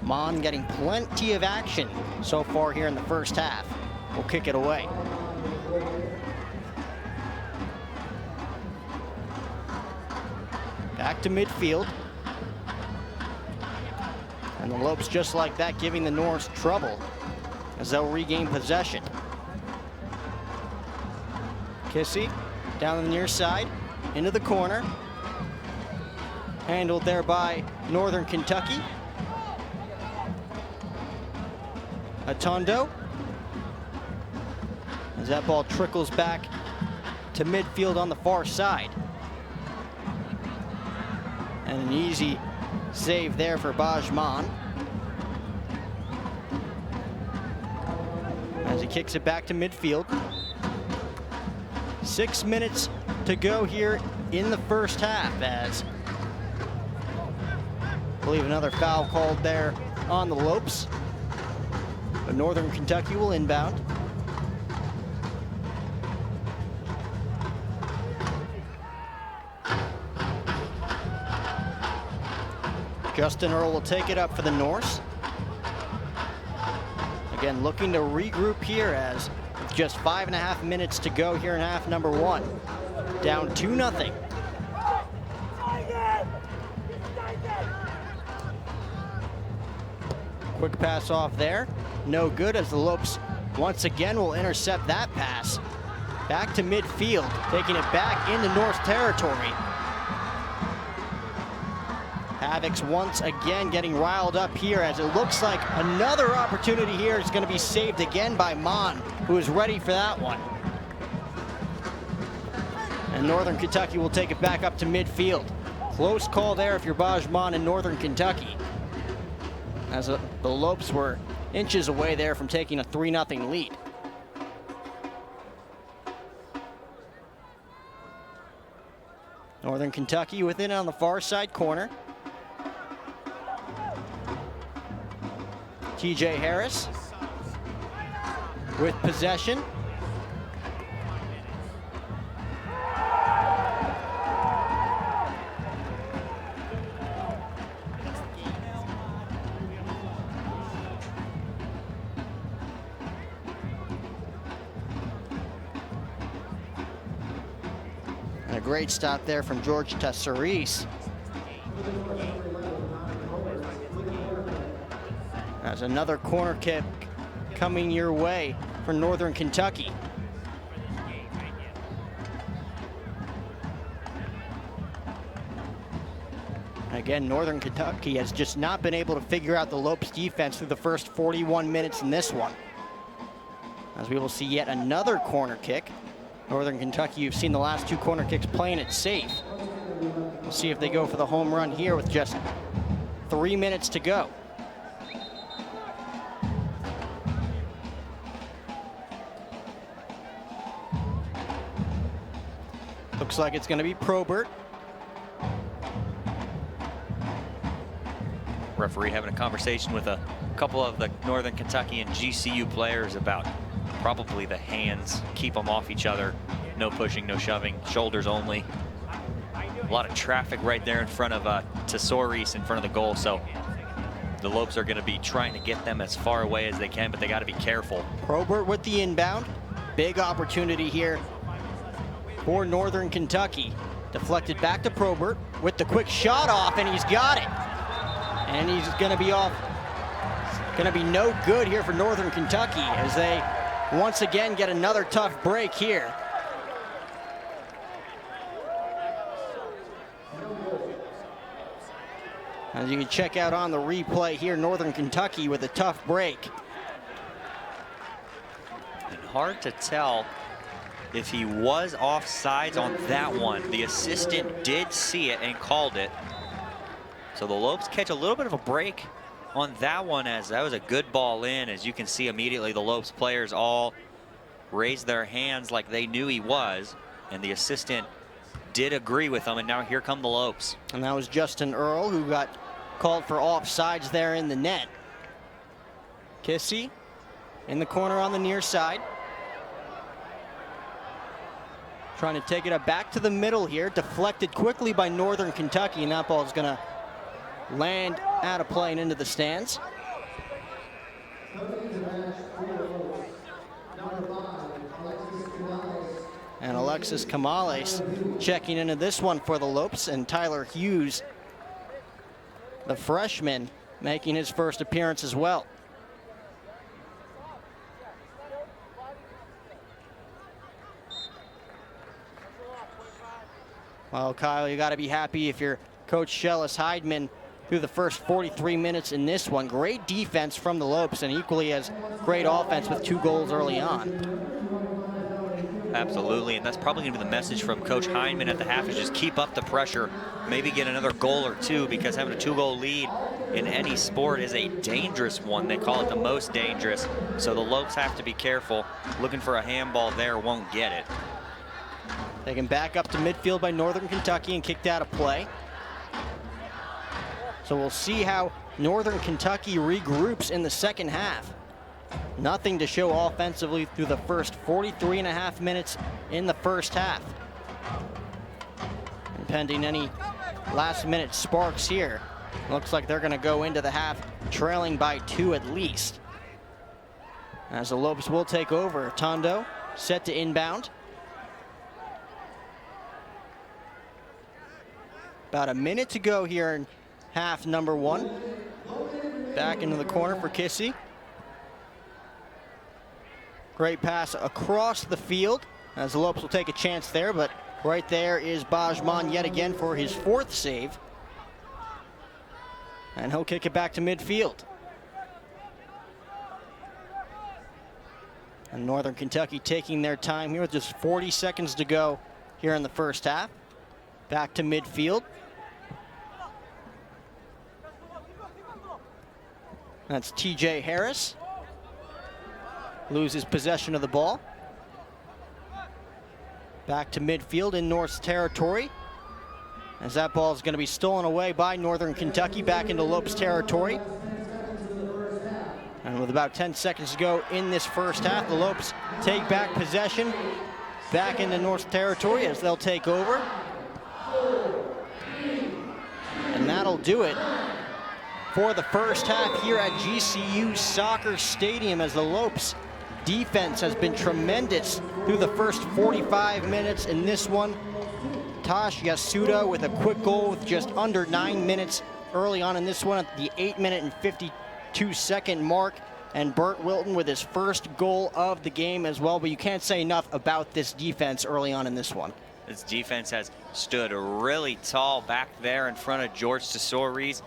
Mon getting plenty of action so far here in the first half. Will kick it away. Back to midfield. And the Lopes, just like that, giving the Norse trouble as they'll regain possession. Kissy down the near side, into the corner. Handled there by Northern Kentucky. Atondo. As that ball trickles back to midfield on the far side. And an easy save there for Bajman. As he kicks it back to midfield. 6 minutes to go here in the first half, as I believe another foul called there on the Lopes. But Northern Kentucky will inbound. Justin Earl will take it up for the Norse. Again, looking to regroup here, as with just 5.5 minutes to go here in half number one. Down 2-0. Quick pass off there. No good, as the Lopes once again will intercept that pass. Back to midfield, taking it back into Norse territory. Havocs once again getting riled up here, as it looks like another opportunity here is going to be saved again by Mon, who is ready for that one. And Northern Kentucky will take it back up to midfield. Close call there if you're Bajman in Northern Kentucky, as the Lopes were inches away there from taking a 3-0 lead. Northern Kentucky within on the far side corner. TJ Harris with possession. And a great stop there from George Tesseris. As another corner kick coming your way for Northern Kentucky. Again, Northern Kentucky has just not been able to figure out the Lopes defense through the first 41 minutes in this one. As we will see yet another corner kick. Northern Kentucky, you've seen the last two corner kicks playing it safe. We'll see if they go for the home run here with just 3 minutes to go. Looks like it's going to be Probert. Referee having a conversation with a couple of the Northern Kentucky and GCU players about probably the hands. Keep them off each other. No pushing, no shoving, shoulders only. A lot of traffic right there in front of Tesseris in front of the goal. So the Lopes are going to be trying to get them as far away as they can, but they got to be careful. Probert with the inbound. Big opportunity here for Northern Kentucky. Deflected back to Probert with the quick shot off, and he's got it. And he's going to be off. It's going to be no good here for Northern Kentucky, as they once again get another tough break here. As you can check out on the replay here, Northern Kentucky with a tough break. And hard to tell if he was offsides on that one. The assistant did see it and called it. So the Lopes catch a little bit of a break on that one, as that was a good ball in. As you can see immediately, the Lopes players all raised their hands like they knew he was, and the assistant did agree with them, and now here come the Lopes. And that was Justin Earl, who got called for offsides there in the net. Kissy in the corner on the near side. Trying to take it up back to the middle here. Deflected quickly by Northern Kentucky, and that ball is going to land out of play and into the stands. And Alexis Camales checking into this one for the Lopes, and Tyler Hughes, the freshman, making his first appearance as well. Well, Kyle, you got to be happy if you're Coach Shellis Heidman through the first 43 minutes in this one. Great defense from the Lopes, and equally as great offense with 2 goals early on. Absolutely, and that's probably going to be the message from Coach Heineman at the half, is just keep up the pressure, maybe get another goal or 2, because having a 2-goal lead in any sport is a dangerous one. They call it the most dangerous, so the Lopes have to be careful. Looking for a handball there, won't get it. Taken back up to midfield by Northern Kentucky and kicked out of play. So we'll see how Northern Kentucky regroups in the second half. Nothing to show offensively through the first 43.5 minutes in the first half. And pending any last-minute sparks here, looks like they're going to go into the half trailing by 2 at least. As the Lopes will take over. Tondo set to inbound. About a minute to go here in half number 1. Back into the corner for Kissy. Great pass across the field, as the Lopes will take a chance there, but right there is Bajman yet again for his 4th save. And he'll kick it back to midfield. And Northern Kentucky taking their time here with just 40 seconds to go here in the first half. Back to midfield. That's TJ Harris. Loses possession of the ball. Back to midfield in North's territory, as that ball is going to be stolen away by Northern Kentucky back into Lopes territory. And with about 10 seconds to go in this first half, the Lopes take back possession back into North's territory as they'll take over. And that'll do it for the first half here at GCU Soccer Stadium, as the Lopes defense has been tremendous through the first 45 minutes in this one. Tosh Yasuda with a quick goal with just under 9 minutes early on in this one at the 8-minute and 52-second mark. And Bert Wilton with his first goal of the game as well. But you can't say enough about this defense early on in this one. This defense has stood really tall back there in front of George Tesori's.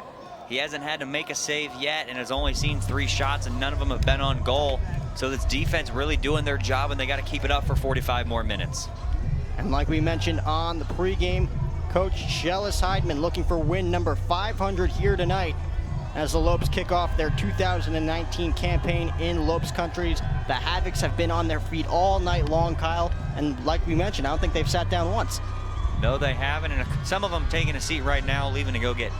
He hasn't had to make a save yet and has only seen 3 shots, and none of them have been on goal. So this defense really doing their job, and they got to keep it up for 45 more minutes. And like we mentioned on the pregame, Coach Shellis Heidman looking for win number 500 here tonight as the Lopes kick off their 2019 campaign in Lopes countries. The Havocs have been on their feet all night long, Kyle, and like we mentioned, I don't think they've sat down once. No, they haven't, and some of them taking a seat right now, leaving to go get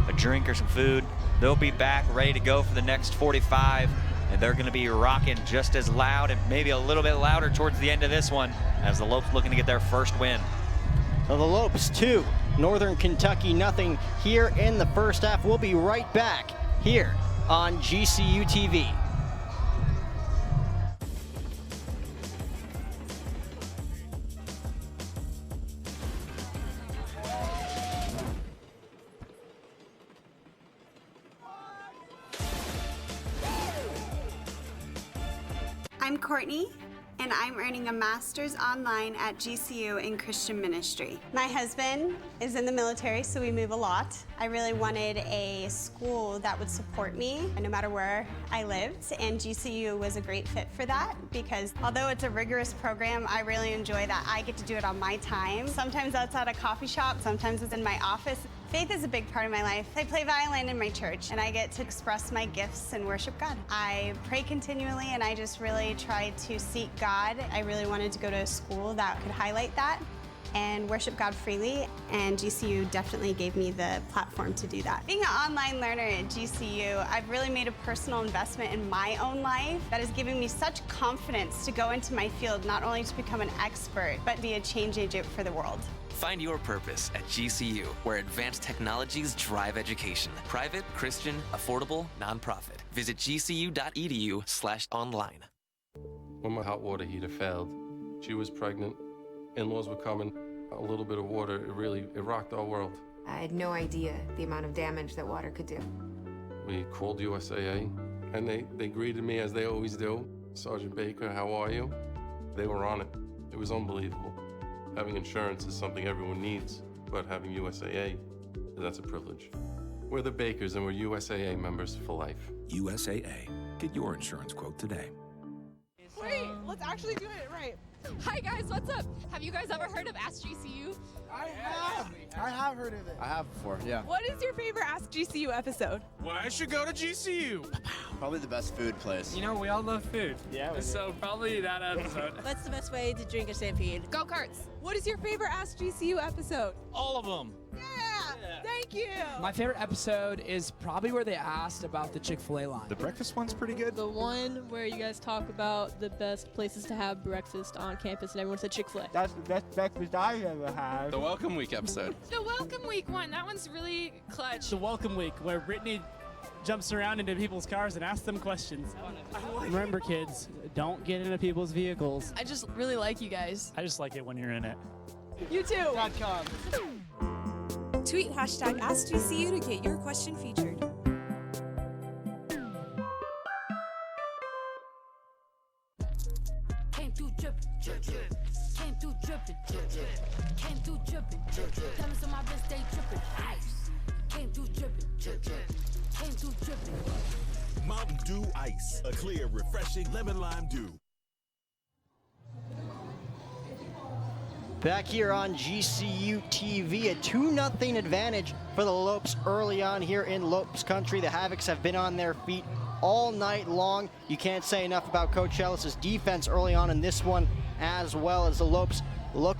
a drink or some food. They'll be back ready to go for the next 45, and they're going to be rocking just as loud and maybe a little bit louder towards the end of this one as the Lopes looking to get their first win. So the Lopes 2, Northern Kentucky nothing here in the first half. We'll be right back here on GCU TV. I'm Courtney, and I'm earning a master's online at GCU in Christian ministry. My husband is in the military, so we move a lot. I really wanted a school that would support me no matter where I lived, and GCU was a great fit for that because although it's a rigorous program, I really enjoy that I get to do it on my time. Sometimes that's at a coffee shop, sometimes it's in my office. Faith is a big part of my life. I play violin in my church, and I get to express my gifts and worship God. I pray continually, and I just really try to seek God. I really wanted to go to a school that could highlight that. and worship God freely, and GCU definitely gave me the platform to do that. Being an online learner at GCU, I've really made a personal investment in my own life that has given me such confidence to go into my field, not only to become an expert, but be a change agent for the world. Find your purpose at GCU, where advanced technologies drive education. Private, Christian, affordable, nonprofit. Visit gcu.edu/online. When my hot water heater failed, she was pregnant, in-laws were coming, a little bit of water, it rocked our world. I had no idea the amount of damage that water could do. We called USAA, and they greeted me as they always do. Sergeant Baker, how are you? They were on it. It was unbelievable. Having insurance is something everyone needs, but having USAA, that's a privilege. We're the Bakers, and we're USAA members for life. USAA. Get your insurance quote today. Wait, let's actually do it right. Hi guys, what's up? Have you guys ever heard of Ask GCU? I have heard of it. I have before, yeah. What is your favorite Ask GCU episode? Well, I should go to GCU. Probably the best food place. You know, we all love food. Yeah. So probably that episode. What's the best way to drink a stampede? Go-karts. What is your favorite Ask GCU episode? All of them. Yeah. Thank you. My favorite episode is probably where they asked about the Chick-fil-A line. The breakfast one's pretty good. The one where you guys talk about the best places to have breakfast on campus and everyone said Chick-fil-A. That's the best breakfast I've ever had. The Welcome Week episode. The Welcome Week one, that one's really clutch. The Welcome Week, where Brittany jumps around into people's cars and asks them questions. Remember, kids, don't get into people's vehicles. I just really like you guys. I just like it when you're in it. You too. Tweet hashtag AskGCU to get your question featured. Came through drippin', came through drippin', came through drippin', diamonds on my wrist, they drippin', ice. Came through drippin', came through drippin'. Mountain Dew Ice, a clear, refreshing lemon lime dew. Back here on GCU TV, a 2-0 advantage for the Lopes early on here in Lopes country. The Havocs have been on their feet all night long. You can't say enough about Coach Ellis's defense early on in this one, as well as the Lopes look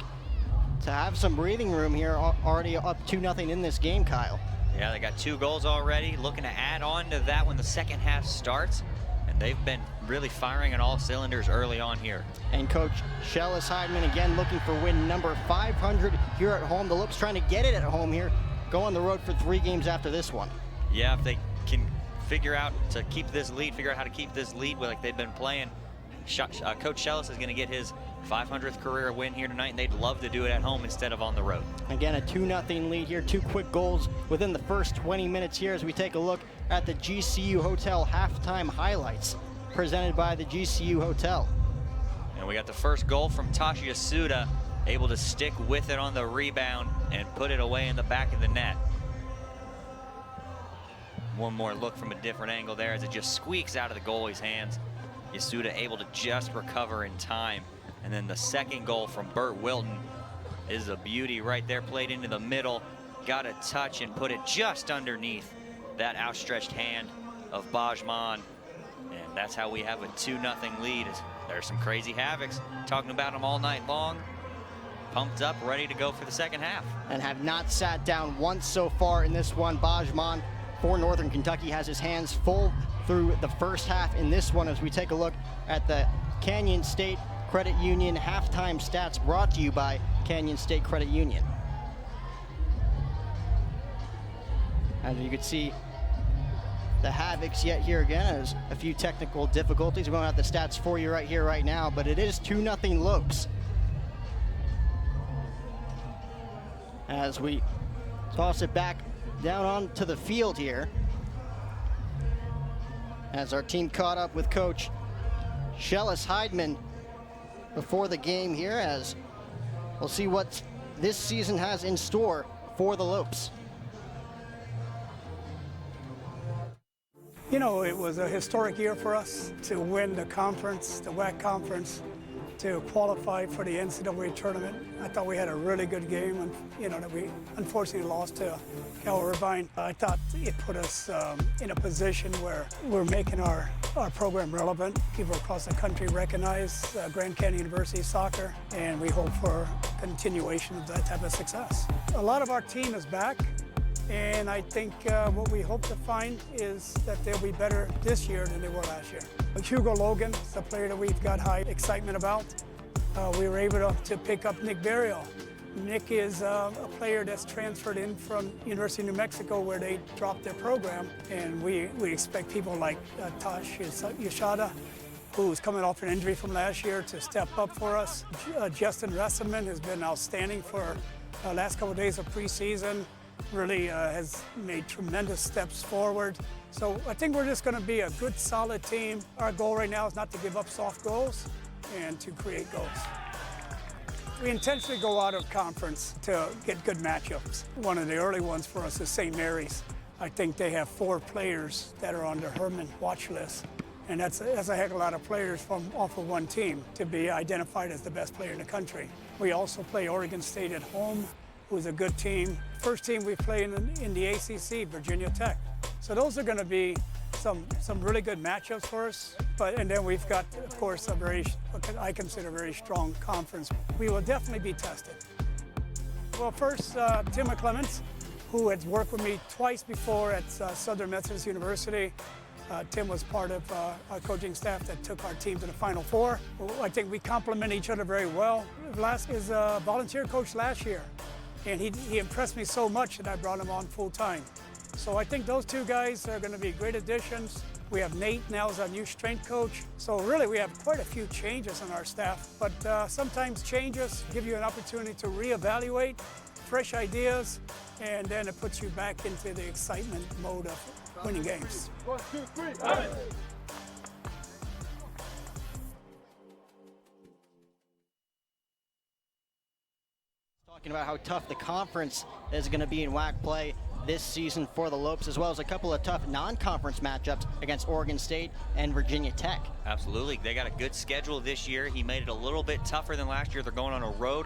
to have some breathing room here, already up 2-0 in this game, Kyle. Yeah, they got 2 goals already, looking to add on to that when the second half starts. And they've been really firing on all cylinders early on here. And Coach Shellis Heidman again looking for win number 500 here at home. The Lopes trying to get it at home here. Go on the road for 3 games after this one. Yeah, if they can figure out to keep this lead, figure out how to keep this lead like they've been playing, Coach Shellis is going to get his 500th career win here tonight, and they'd love to do it at home instead of on the road. Again, a 2-0 lead here. 2 quick goals within the first 20 minutes here as we take a look at the GCU Hotel halftime highlights presented by the GCU Hotel. And we got the first goal from Tashi Asuda, able to stick with it on the rebound and put it away in the back of the net. One more look from a different angle there as it just squeaks out of the goalie's hands. Yasuda able to just recover in time. And then the second goal from Burt Wilton is a beauty right there, played into the middle, got a touch and put it just underneath that outstretched hand of Bajman. And that's how we have a 2-0 lead. There's some crazy Havocs, talking about them all night long. Pumped up, ready to go for the second half. And have not sat down once so far in this one. Bajman for Northern Kentucky has his hands full through the first half in this one as we take a look at the Canyon State Credit Union halftime stats brought to you by Canyon State Credit Union. As you can see, the Havocs yet here again has a few technical difficulties. We won't have the stats for you right here, right now, but it is 2-0 Lopes. As we toss it back down onto the field here, as our team caught up with Coach Shellis Heidman before the game here, as we'll see what this season has in store for the Lopes. You know, it was a historic year for us to win the conference, the WAC conference. to qualify for the NCAA tournament. I thought we had a really good game, and that we unfortunately lost to Cal Irvine. I thought it put us in a position where we're making our program relevant. People across the country recognize Grand Canyon University soccer, and we hope for continuation of that type of success. A lot of our team is back. And I think what we hope to find is that they'll be better this year than they were last year. Hugo Logan is a player that we've got high excitement about. We were able to pick up Nick Burial. Nick is a player that's transferred in from University of New Mexico where they dropped their program. And we expect people like Tosh Yashada, who's coming off an injury from last year, to step up for us. Justin Resselman has been outstanding for the last couple of days of preseason. Really has made tremendous steps forward. So I think we're just going to be a good, solid team. Our goal right now is not to give up soft goals and to create goals. We intentionally go out of conference to get good matchups. One of the early ones for us is St. Mary's. I think they have 4 players that are on the Herman watch list. And that's a heck of a lot of players from off of one team to be identified as the best player in the country. We also play Oregon State at home, who's a good team. First team we play in the ACC, Virginia Tech. So those are going to be some really good matchups for us. And then we've got, of course, what I consider a very strong conference. We will definitely be tested. Well, first, Tim McClements, who had worked with me twice before at Southern Methodist University. Tim was part of our coaching staff that took our team to the Final Four. I think we complement each other very well. Last is a volunteer coach last year. And he impressed me so much that I brought him on full time. So I think those 2 guys are going to be great additions. We have Nate now as our new strength coach. So really we have quite a few changes on our staff. But sometimes changes give you an opportunity to reevaluate, fresh ideas, and then it puts you back into the excitement mode of winning games. 1, 2, 3, hey! Talking about how tough the conference is going to be in WAC play this season for the Lopes, as well as a couple of tough non-conference matchups against Oregon State and Virginia Tech. Absolutely, they got a good schedule this year. He made it a little bit tougher than last year. They're going on the road,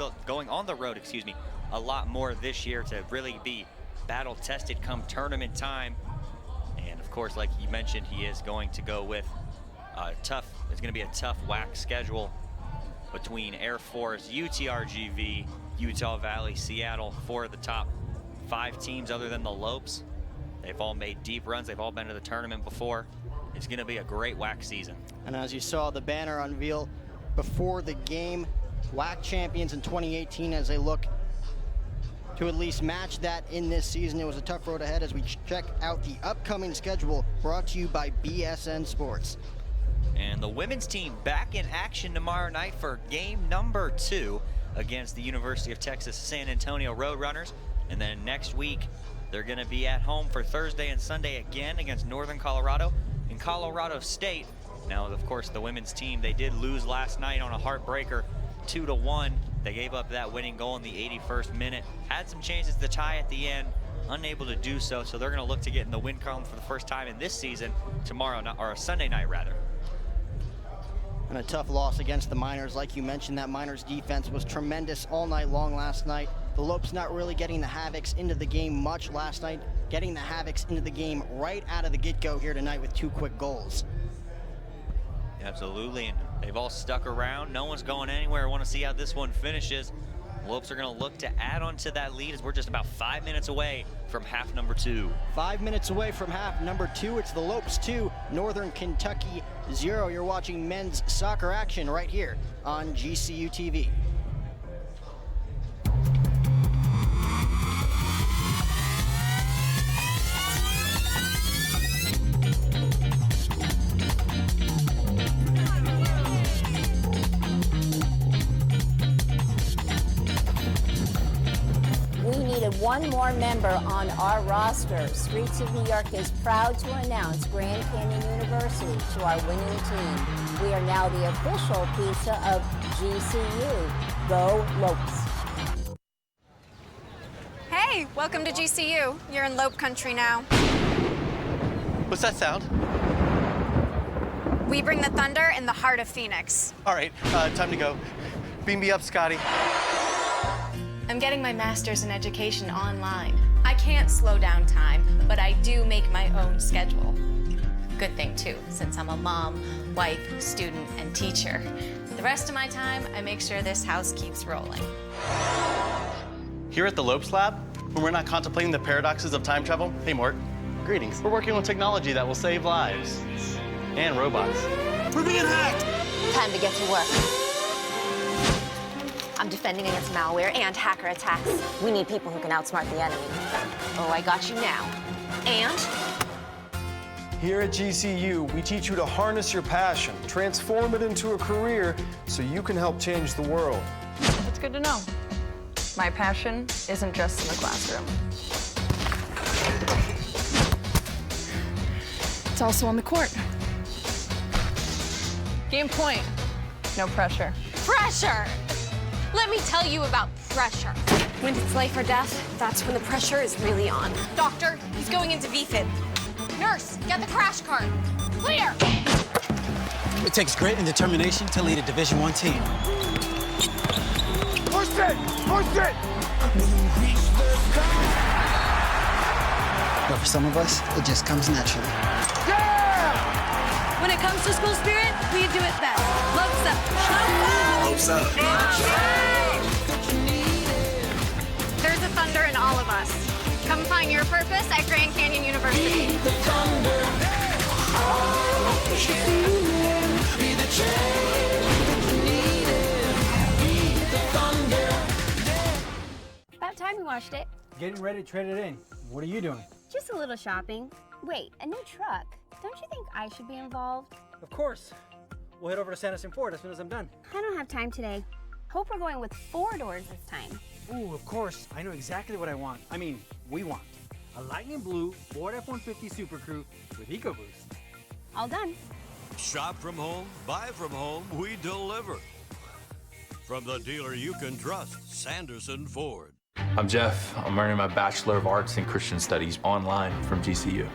a lot more this year to really be battle tested come tournament time. And of course, like you mentioned, he is going to go with it's going to be a tough WAC schedule between Air Force, UTRGV, Utah Valley, Seattle, 4 of the top 5 teams other than the Lopes. They've all made deep runs. They've all been to the tournament before. It's going to be a great WAC season. And as you saw the banner unveil before the game, WAC champions in 2018 as they look to at least match that in this season. It was a tough road ahead as we check out the upcoming schedule brought to you by BSN Sports. And the women's team back in action tomorrow night for game number 2 against the University of Texas San Antonio Roadrunners. And then next week, they're going to be at home for Thursday and Sunday again against Northern Colorado and Colorado State. Now, of course, the women's team, they did lose last night on a heartbreaker, 2-1. They gave up that winning goal in the 81st minute. Had some chances to tie at the end, unable to do so. So they're going to look to get in the win column for the first time in this season tomorrow, or Sunday night rather. And a tough loss against the Miners. Like you mentioned, that Miners defense was tremendous all night long last night. The Lopes not really getting the Havocs into the game much last night, getting the Havocs into the game right out of the get-go here tonight with 2 quick goals. Absolutely, and they've all stuck around. No one's going anywhere. I want to see how this one finishes. Lopes are going to look to add on to that lead as we're just about 5 minutes away from half number 2. 5 minutes away from half number 2. It's the Lopes 2, Northern Kentucky 0. You're watching men's soccer action right here on GCU TV. One more member on our roster. Streets of New York is proud to announce Grand Canyon University to our winning team. We are now the official pizza of GCU. Go Lopes. Hey, welcome to GCU. You're in Lope country now. What's that sound? We bring the thunder in the heart of Phoenix. All right, time to go. Beam me up, Scotty. I'm getting my master's in education online. I can't slow down time, but I do make my own schedule. Good thing too, since I'm a mom, wife, student, and teacher. The rest of my time, I make sure this house keeps rolling. Here at the Lopes Lab, when we're not contemplating the paradoxes of time travel, hey Mort, greetings. We're working on technology that will save lives. And robots. We're being hacked! Time to get to work. I'm defending against malware and hacker attacks. We need people who can outsmart the enemy. Oh, I got you now. And? Here at GCU, we teach you to harness your passion, transform it into a career so you can help change the world. It's good to know. My passion isn't just in the classroom. It's also on the court. Game point. No pressure. Pressure! Let me tell you about pressure. When it's life or death, that's when the pressure is really on. Doctor, he's going into VFib. Nurse, get the crash cart. Clear! It takes grit and determination to lead a Division I team. Push it! Push it! But for some of us, it just comes naturally. When it comes to school spirit, we do it best. Lopes up. Lopes up. There's a thunder in all of us. Come find your purpose at Grand Canyon University. About time you washed it. Getting ready to trade it in. What are you doing? Just a little shopping. Wait, a new truck. Don't you think I should be involved? Of course. We'll head over to Sanderson Ford as soon as I'm done. I don't have time today. Hope we're going with 4 doors this time. Ooh, of course. I know exactly what I want. I mean, we want. A lightning blue Ford F-150 Super Crew with EcoBoost. All done. Shop from home, buy from home, we deliver. From the dealer you can trust, Sanderson Ford. I'm Jeff. I'm earning my Bachelor of Arts in Christian Studies online from GCU.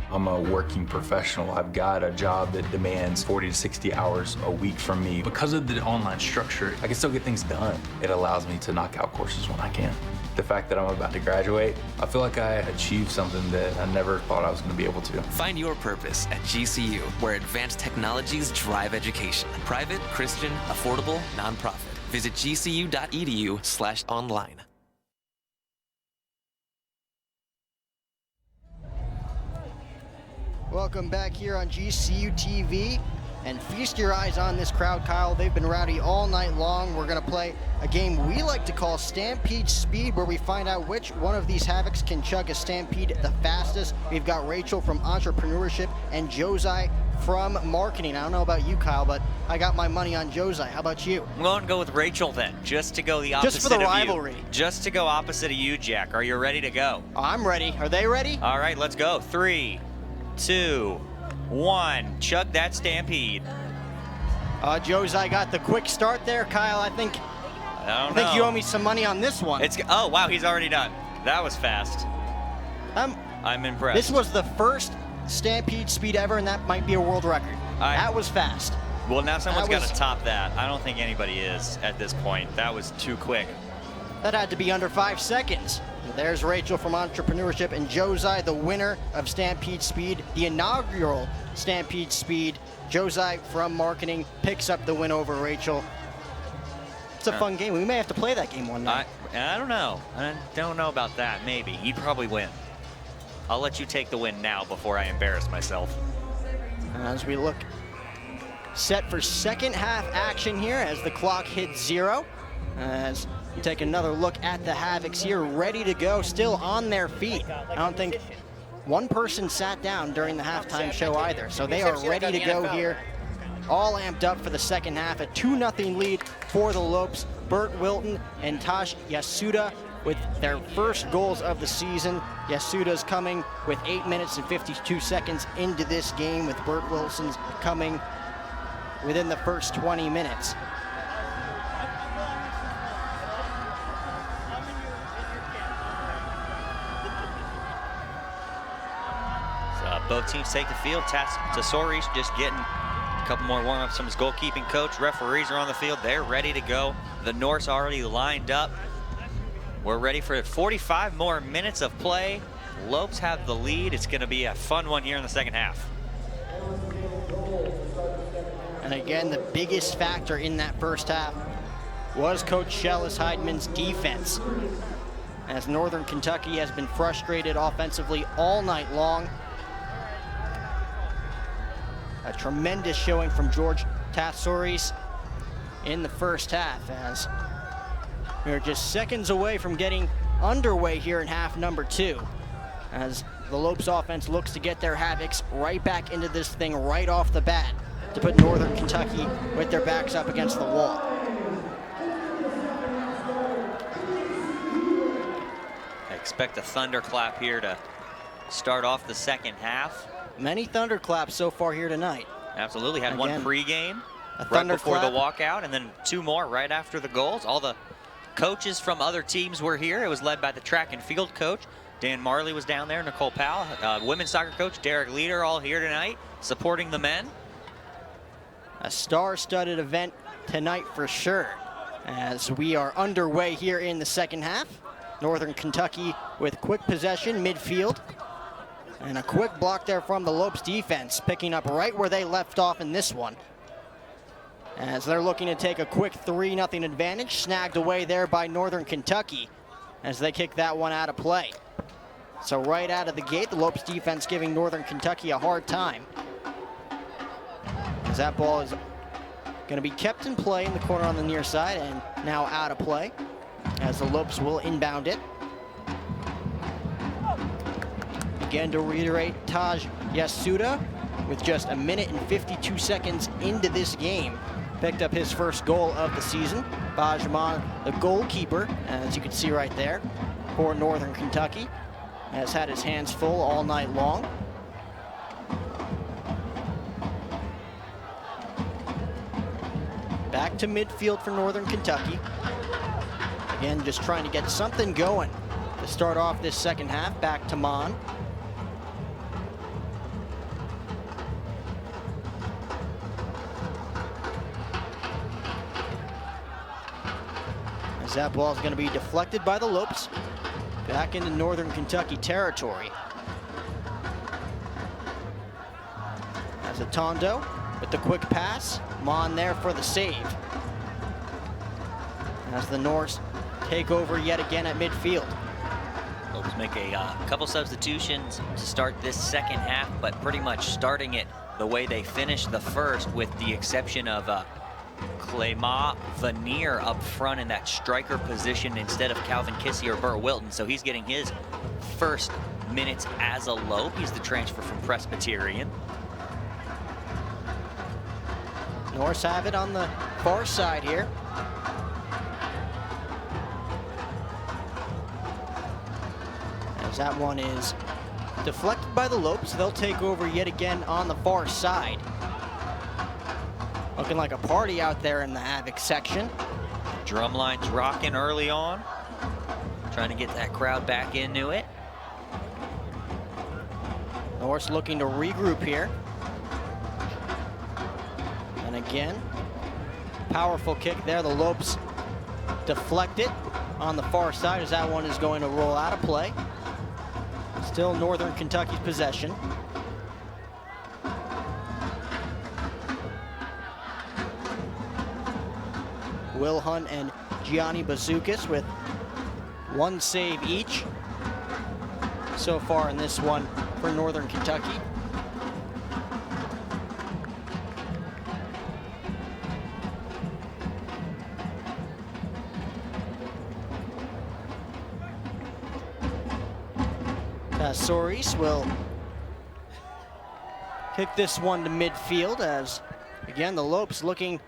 I'm a working professional. I've got a job that demands 40 to 60 hours a week from me. Because of the online structure, I can still get things done. It allows me to knock out courses when I can. The fact that I'm about to graduate, I feel like I achieved something that I never thought I was going to be able to. Find your purpose at GCU, where advanced technologies drive education. Private, Christian, affordable, nonprofit. Visit gcu.edu/online. Welcome back here on GCU TV, and feast your eyes on this crowd, Kyle. They've been rowdy all night long. We're going to play a game we like to call Stampede Speed, where we find out which one of these Havocs can chug a Stampede the fastest. We've got Rachel from Entrepreneurship and Josiah from Marketing. I don't know about you, Kyle, but I got my money on Josiah. How about you? I'm going to go with Rachel then, just to go the opposite just for the of rivalry. You. Just to go opposite of you, Jack. Are you ready to go? I'm ready. Are they ready? All right, let's go. 3, 2, 1. Chug that Stampede. Josiah got the quick start there, Kyle. I think you owe me some money on this one. Oh, wow, he's already done. That was fast. I'm impressed. This was the first Stampede Speed ever, and that might be a world record. That was fast. Well, now someone's got to top that. I don't think anybody is at this point. That was too quick. That had to be under 5 seconds. There's Rachel from Entrepreneurship and Josiah, the winner of Stampede Speed, the inaugural Stampede Speed. Josiah from Marketing picks up the win over Rachel. It's a fun game. We may have to play that game one night. I don't know. I don't know about that. Maybe. He'd probably win. I'll let you take the win now before I embarrass myself. As we look set for second half action here as the clock hits 0. As you take another look at the Havocs here, ready to go, still on their feet. I don't think one person sat down during the halftime show either, so they are ready to go here. All amped up for the second half. A 2-0 lead for the Lopes. Bert Wilton and Tosh Yasuda with their first goals of the season. Yasuda's coming with 8 minutes and 52 seconds into this game, with Bert Wilson's coming within the first 20 minutes. Both teams take the field. Tassori's just getting couple more warm-ups from his goalkeeping coach. Referees are on the field. They're ready to go. The Norse already lined up. We're ready for 45 more minutes of play. Lopes have the lead. It's going to be a fun one here in the second half. And again, the biggest factor in that first half was Coach Shellis Heidman's defense, as Northern Kentucky has been frustrated offensively all night long. A tremendous showing from George Tassouris in the first half, as we're just seconds away from getting underway here in half number 2, as the Lopes offense looks to get their Havocs right back into this thing right off the bat to put Northern Kentucky with their backs up against the wall. I expect a thunderclap here to start off the second half. Many thunderclaps so far here tonight. Absolutely, had one pregame right thunderclap before the walkout, and then 2 more right after the goals. All the coaches from other teams were here. It was led by the track and field coach. Dan Marley was down there, Nicole Powell. Women's soccer coach Derek Leader all here tonight, supporting the men. A star-studded event tonight for sure, as we are underway here in the second half. Northern Kentucky with quick possession midfield, and a quick block there from the Lopes defense, picking up right where they left off in this one, as they're looking to take a quick 3-0 advantage, snagged away there by Northern Kentucky as they kick that one out of play. So right out of the gate, the Lopes defense giving Northern Kentucky a hard time, as that ball is going to be kept in play in the corner on the near side and now out of play, as the Lopes will inbound it. Again, to reiterate, Taj Yasuda, with just 1 minute and 52 seconds into this game, picked up his first goal of the season. Bajman, the goalkeeper, as you can see right there, for Northern Kentucky, has had his hands full all night long. Back to midfield for Northern Kentucky. Again, just trying to get something going to start off this second half. Back to Mon. As that ball is going to be deflected by the Lopes, back into Northern Kentucky territory. As Atondo with the quick pass, Mon there for the save. As the Norse take over yet again at midfield. Lopes make a couple substitutions to start this second half, but pretty much starting it the way they finished the first, with the exception of Clément Vanier up front in that striker position instead of Calvin Kissy or Burt Wilton. So he's getting his first minutes as a Lope. He's the transfer from Presbyterian. Norse have it on the far side here. As that one is deflected by the Lopes, they'll take over yet again on the far side. Looking like a party out there in the Havoc section. Drum line's rocking early on. Trying to get that crowd back into it. Norse looking to regroup here. And again, powerful kick there. The Lopes deflect it on the far side, as that one is going to roll out of play. Still Northern Kentucky's possession. Will Hunt and Gianni Bazookas with 1 save each so far in this one for Northern Kentucky. Tassouris will kick this one to midfield, as again the Lopes looking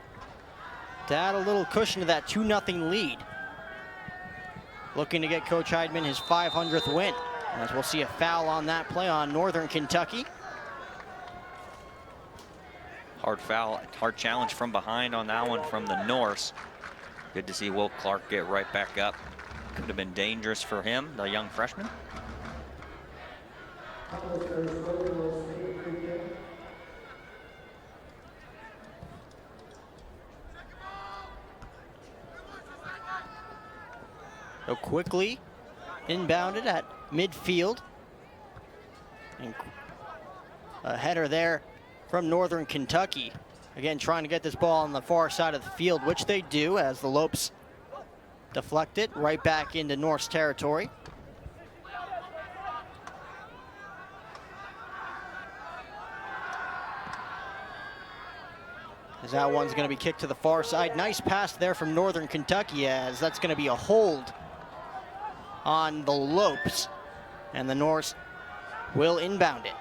to add a little cushion to that 2-0 lead. Looking to get Coach Heidman his 500th win, as we'll see a foul on that play on Northern Kentucky. Hard foul, hard challenge from behind on that one from the Norse. Good to see Will Clark get right back up. Could have been dangerous for him, the young freshman. So quickly inbounded at midfield. And a header there from Northern Kentucky. Again, trying to get this ball on the far side of the field, which they do as the Lopes deflect it right back into North's territory. As that one's going to be kicked to the far side. Nice pass there from Northern Kentucky, as that's going to be a hold on the Lopes. And the Norse will inbound it.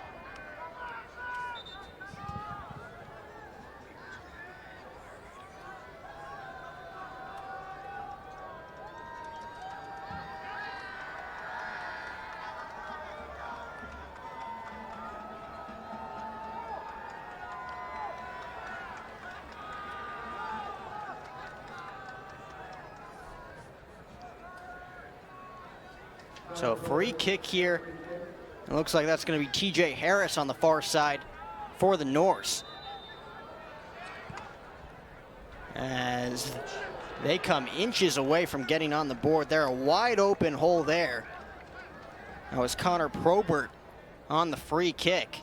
So free kick here. It looks like that's going to be TJ Harris on the far side for the Norse. As they come inches away from getting on the board. They're a wide open hole there. That was Connor Probert on the free kick.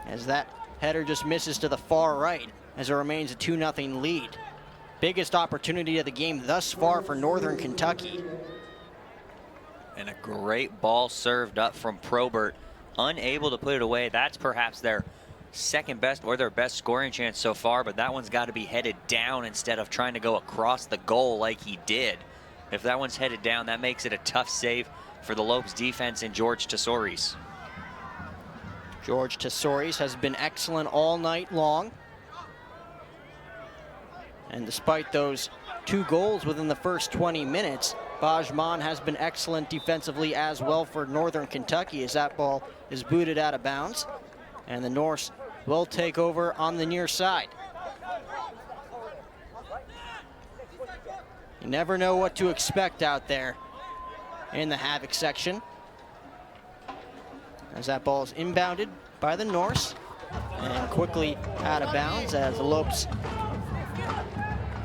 As that header just misses to the far right as it remains a 2-0 lead. Biggest opportunity of the game thus far for Northern Kentucky. And a great ball served up from Probert. Unable to put it away. That's perhaps their second best or their best scoring chance so far, but that one's got to be headed down instead of trying to go across the goal like he did. If that one's headed down, that makes it a tough save for the Lopes defense and George Tesouris. George Tesouris has been excellent all night long. And despite those 2 goals within the first 20 minutes, Bajman has been excellent defensively as well for Northern Kentucky as that ball is booted out of bounds. And the Norse will take over on the near side. You never know what to expect out there in the Havoc section. As that ball is inbounded by the Norse and quickly out of bounds as the Lopes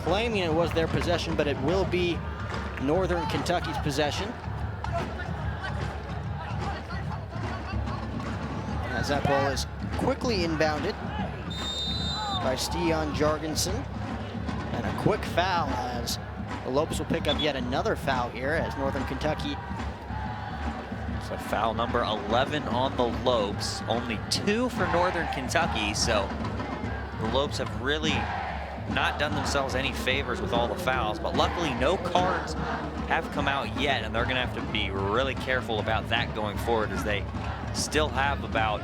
claiming it was their possession, but it will be Northern Kentucky's possession. As that ball is quickly inbounded by Stian Jargensen. And a quick foul as the Lopes will pick up yet another foul here as Northern Kentucky. So foul number 11 on the Lopes. Only 2 for Northern Kentucky, so the Lopes have really not done themselves any favors with all the fouls, but luckily no cards have come out yet, and they're going to have to be really careful about that going forward as they still have about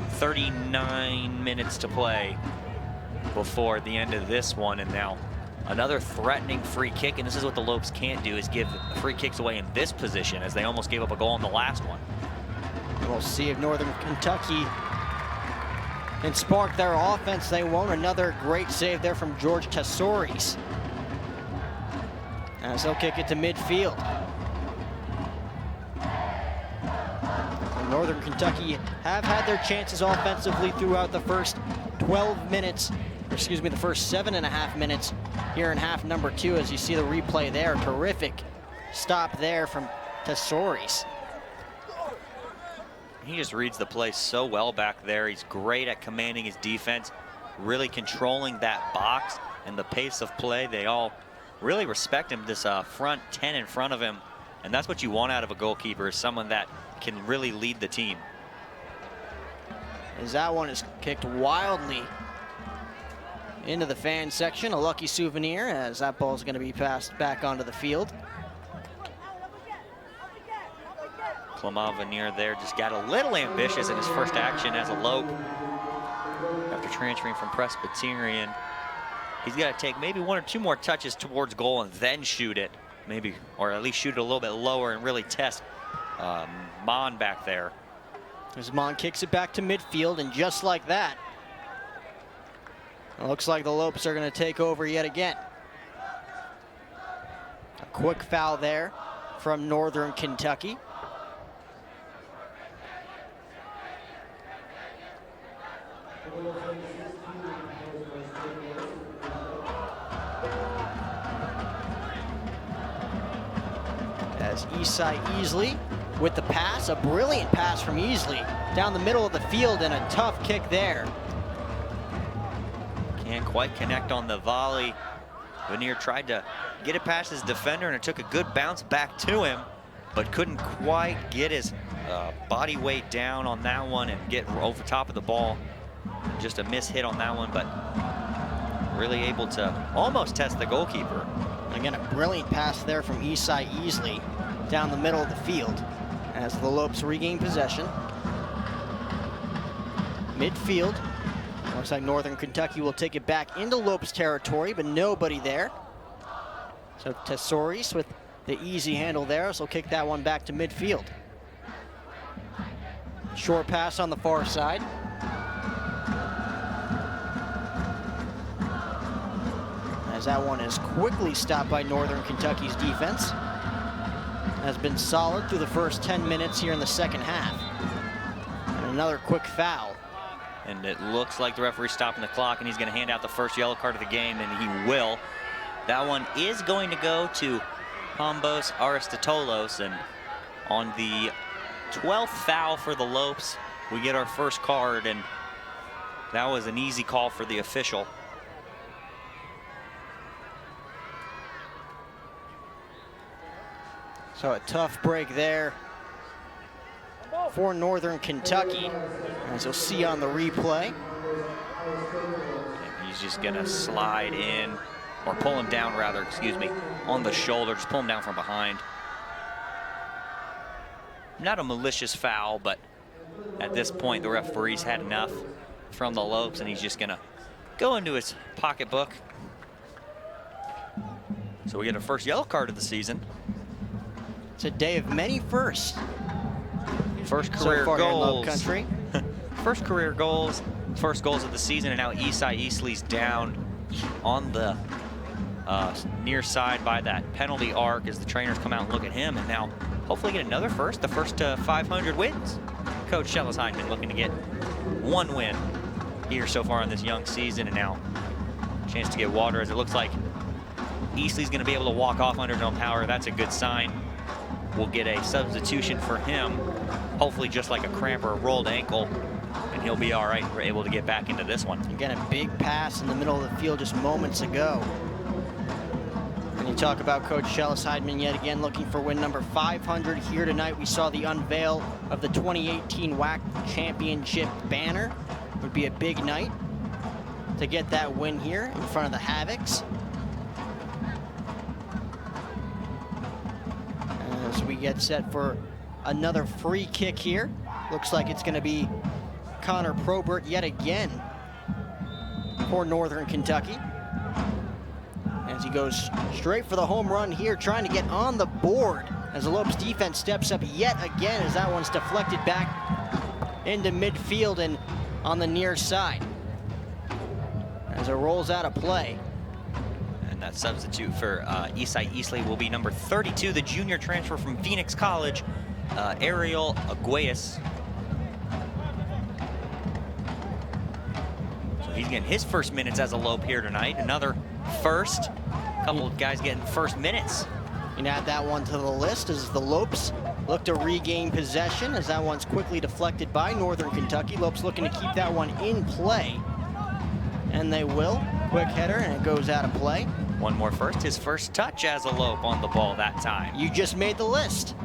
39 minutes to play before the end of this one. And now another threatening free kick, and this is what the Lopes can't do, is give free kicks away in this position as they almost gave up a goal in the last one. We'll see if Northern Kentucky can spark their offense. They won't. Another great save there from George Tesouris as they'll kick it to midfield. Northern Kentucky have had their chances offensively throughout the first 12 minutes, excuse me, the first 7.5 minutes here in half number 2. As you see the replay there, terrific stop there from Tesouris. He just reads the play so well back there. He's great at commanding his defense, really controlling that box and the pace of play. They all really respect him, this front 10 in front of him. And that's what you want out of a goalkeeper, is someone that can really lead the team. As that one is kicked wildly into the fan section, a lucky souvenir as that ball is going to be passed back onto the field. Clement Vanier there just got a little ambitious in his first action as a Lope. After transferring from Presbyterian, he's got to take maybe 1 or 2 more touches towards goal and then shoot it. Maybe, or at least shoot it a little bit lower and really test Mon back there. As Mon kicks it back to midfield, and just like that, it looks like the Lopes are going to take over yet again. A quick foul there from Northern Kentucky. As Esai Easley with the pass, a brilliant pass from Easley down the middle of the field, and a tough kick there. Can't quite connect on the volley. Veneer tried to get it past his defender, and it took a good bounce back to him, but couldn't quite get his body weight down on that one and get over top of the ball. Just a miss hit on that one, but really able to almost test the goalkeeper. Again, a brilliant pass there from Esai Easley down the middle of the field as the Lopes regain possession. Midfield. Looks like Northern Kentucky will take it back into Lopes territory, but nobody there. So Tesouris with the easy handle there, so he'll kick that one back to midfield. Short pass on the far side. As that one is quickly stopped by Northern Kentucky's defense. Has been solid through the first 10 minutes here in the second half. And another quick foul. And it looks like the referee's stopping the clock, and he's going to hand out the first yellow card of the game, and he will. That one is going to go to Pambos Aristotelos, and on the 12th foul for the Lopes, we get our first card, and that was an easy call for the official. So a tough break there for Northern Kentucky, as you'll see on the replay. And he's just gonna slide in, or pull him down rather, excuse me, on the shoulder, just pull him down from behind. Not a malicious foul, but at this point the referee's had enough from the Lopes, and he's just gonna go into his pocketbook. So we get a first yellow card of the season. It's a day of many firsts. First career so far goals. Here in Love Country. First career goals, first goals of the season, and now Esai Easley's down on the near side by that penalty arc as the trainers come out and look at him, and now hopefully get another first, the first 500 wins. Coach Shellis Heineman looking to get one win here so far in this young season, and now a chance to get water, as it looks like Easley's going to be able to walk off under no power. That's a good sign. We'll get a substitution for him, hopefully just like a cramp or a rolled ankle, and he'll be all right. We're able to get back into this one. Again, a big pass in the middle of the field just moments ago. And you talk about Coach Shellis Heineman yet again looking for win number 500 here tonight. We saw the unveil of the 2018 WAC Championship banner. It would be a big night to get that win here in front of the Havocs. As we get set for another free kick here. Looks like it's going to be Connor Probert yet again for Northern Kentucky. As he goes straight for the home run here, trying to get on the board as the Lopes defense steps up yet again as that one's deflected back into midfield and on the near side as it rolls out of play. And that substitute for Esai Easley will be number 32, the junior transfer from Phoenix College, Ariel Aguayas. So he's getting his first minutes as a Lope here tonight. Another first. A couple of guys getting first minutes. You can add that one to the list as the Lopes look to regain possession as that one's quickly deflected by Northern Kentucky. Lopes looking to keep that one in play. And they will. Quick header, and it goes out of play. One more first, his first touch as a Lope on the ball that time. You just made the list.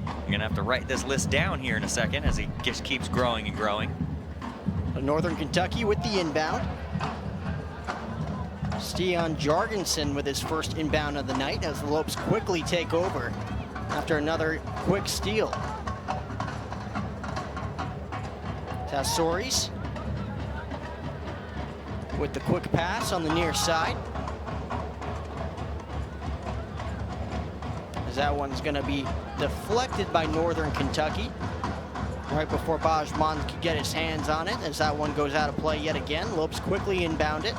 You're gonna have to write this list down here in a second as he just keeps growing and growing. Northern Kentucky with the inbound. Stian Jorgensen with his first inbound of the night as the Lopes quickly take over after another quick steal. Tesouris with the quick pass on the near side. As that one's going to be deflected by Northern Kentucky right before Bajman could get his hands on it as that one goes out of play yet again. Lopes quickly inbound it.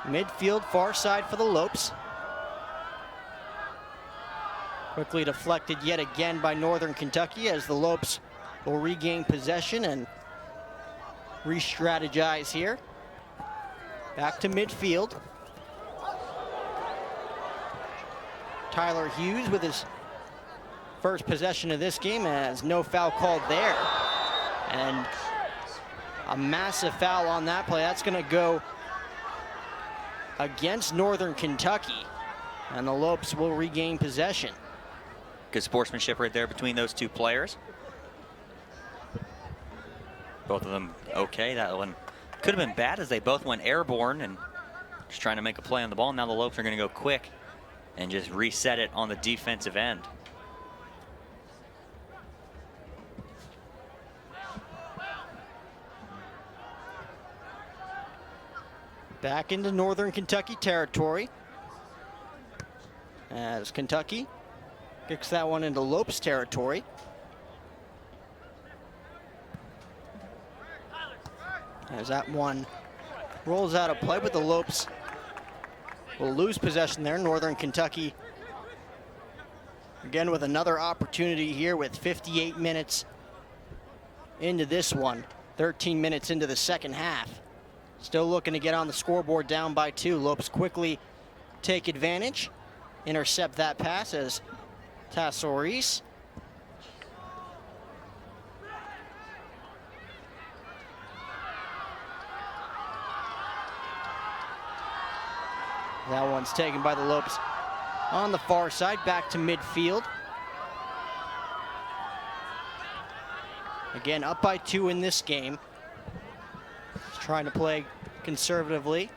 Midfield, far side for the Lopes. Quickly deflected yet again by Northern Kentucky as the Lopes will regain possession and re-strategize here. Back to midfield. Tyler Hughes with his first possession of this game, as no foul called there. And a massive foul on that play. That's going to go against Northern Kentucky, and the Lopes will regain possession. Good sportsmanship right there between those two players. Both of them okay. That one could have been bad as they both went airborne and just trying to make a play on the ball. Now the Lopes are going to go quick and just reset it on the defensive end. Back into Northern Kentucky territory, as Kentucky kicks that one into Lopes territory. As that one rolls out of play, but the Lopes will lose possession there. Northern Kentucky again with another opportunity here with 58 minutes into this one, 13 minutes into the second half. Still looking to get on the scoreboard, down by 2. Lopes quickly take advantage, intercept that pass as Tassoris. That one's taken by the Lopes on the far side, back to midfield. Again, up by 2 in this game. Just trying to play conservatively.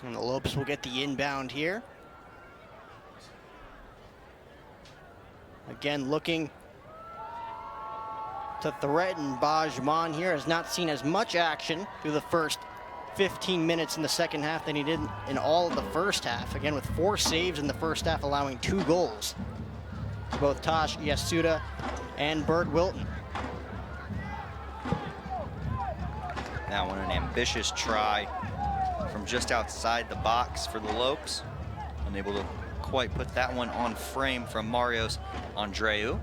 And the Lopes will get the inbound here. Again, looking to threaten Bajman here. Has not seen as much action through the first 15 minutes in the second half than he did in all of the first half. Again, with 4 saves in the first half, allowing 2 goals to both Tosh Yasuda and Bert Wilton. That one an ambitious try from just outside the box for the Lopes. Unable to quite put that one on frame from Marios Andreu.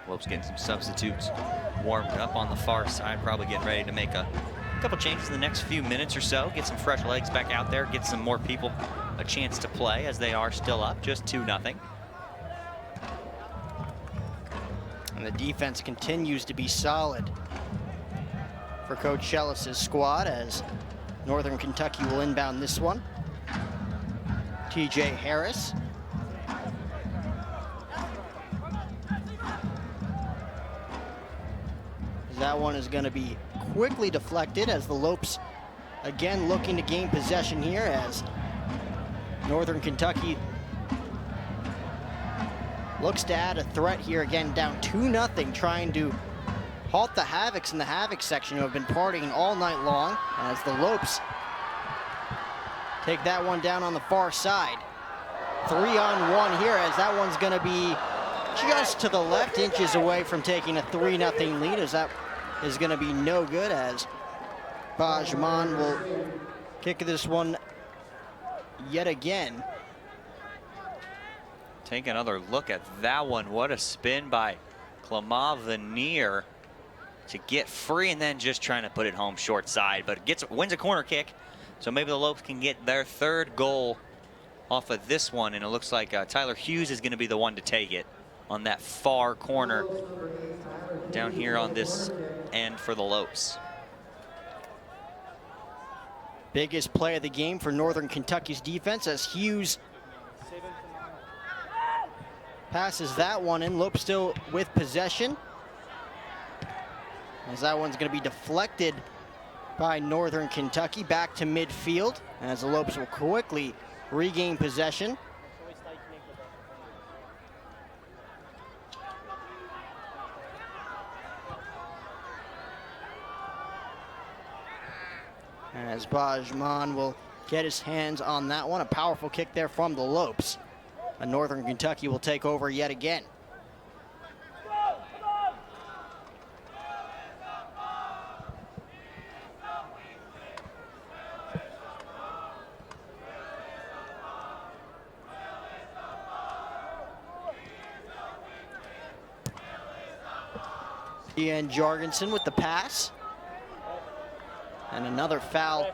Lopes getting some substitutes warmed up on the far side, probably getting ready to make a couple changes in the next few minutes or so, get some fresh legs back out there, get some more people a chance to play as they are still up just 2-0. And the defense continues to be solid for Coach Shellis' squad, as Northern Kentucky will inbound this one. TJ Harris. That one is going to be quickly deflected as the Lopes again looking to gain possession here, as Northern Kentucky looks to add a threat here, again down 2-0, trying to halt the Havocs in the Havoc section, who have been partying all night long, as the Lopes take that one down on the far side. 3-on-1 here, as that one's going to be just to the left, inches away from taking a 3-0 lead, as that is going to be no good, as Bajman will kick this one yet again. Take another look at that one. What a spin by Clement Veneer to get free, and then just trying to put it home short side, but wins a corner kick. So maybe the Lopes can get their 3rd goal off of this one, and it looks like Tyler Hughes is going to be the one to take it on that far corner down here on this end for the Lopes. Biggest play of the game for Northern Kentucky's defense, as Hughes passes that one in. Lopes still with possession, as that one's going to be deflected by Northern Kentucky. Back to midfield, as the Lopes will quickly regain possession. As Bajman will get his hands on that one. A powerful kick there from the Lopes. And Northern Kentucky will take over yet again. Ian Jorgensen with the pass. And another foul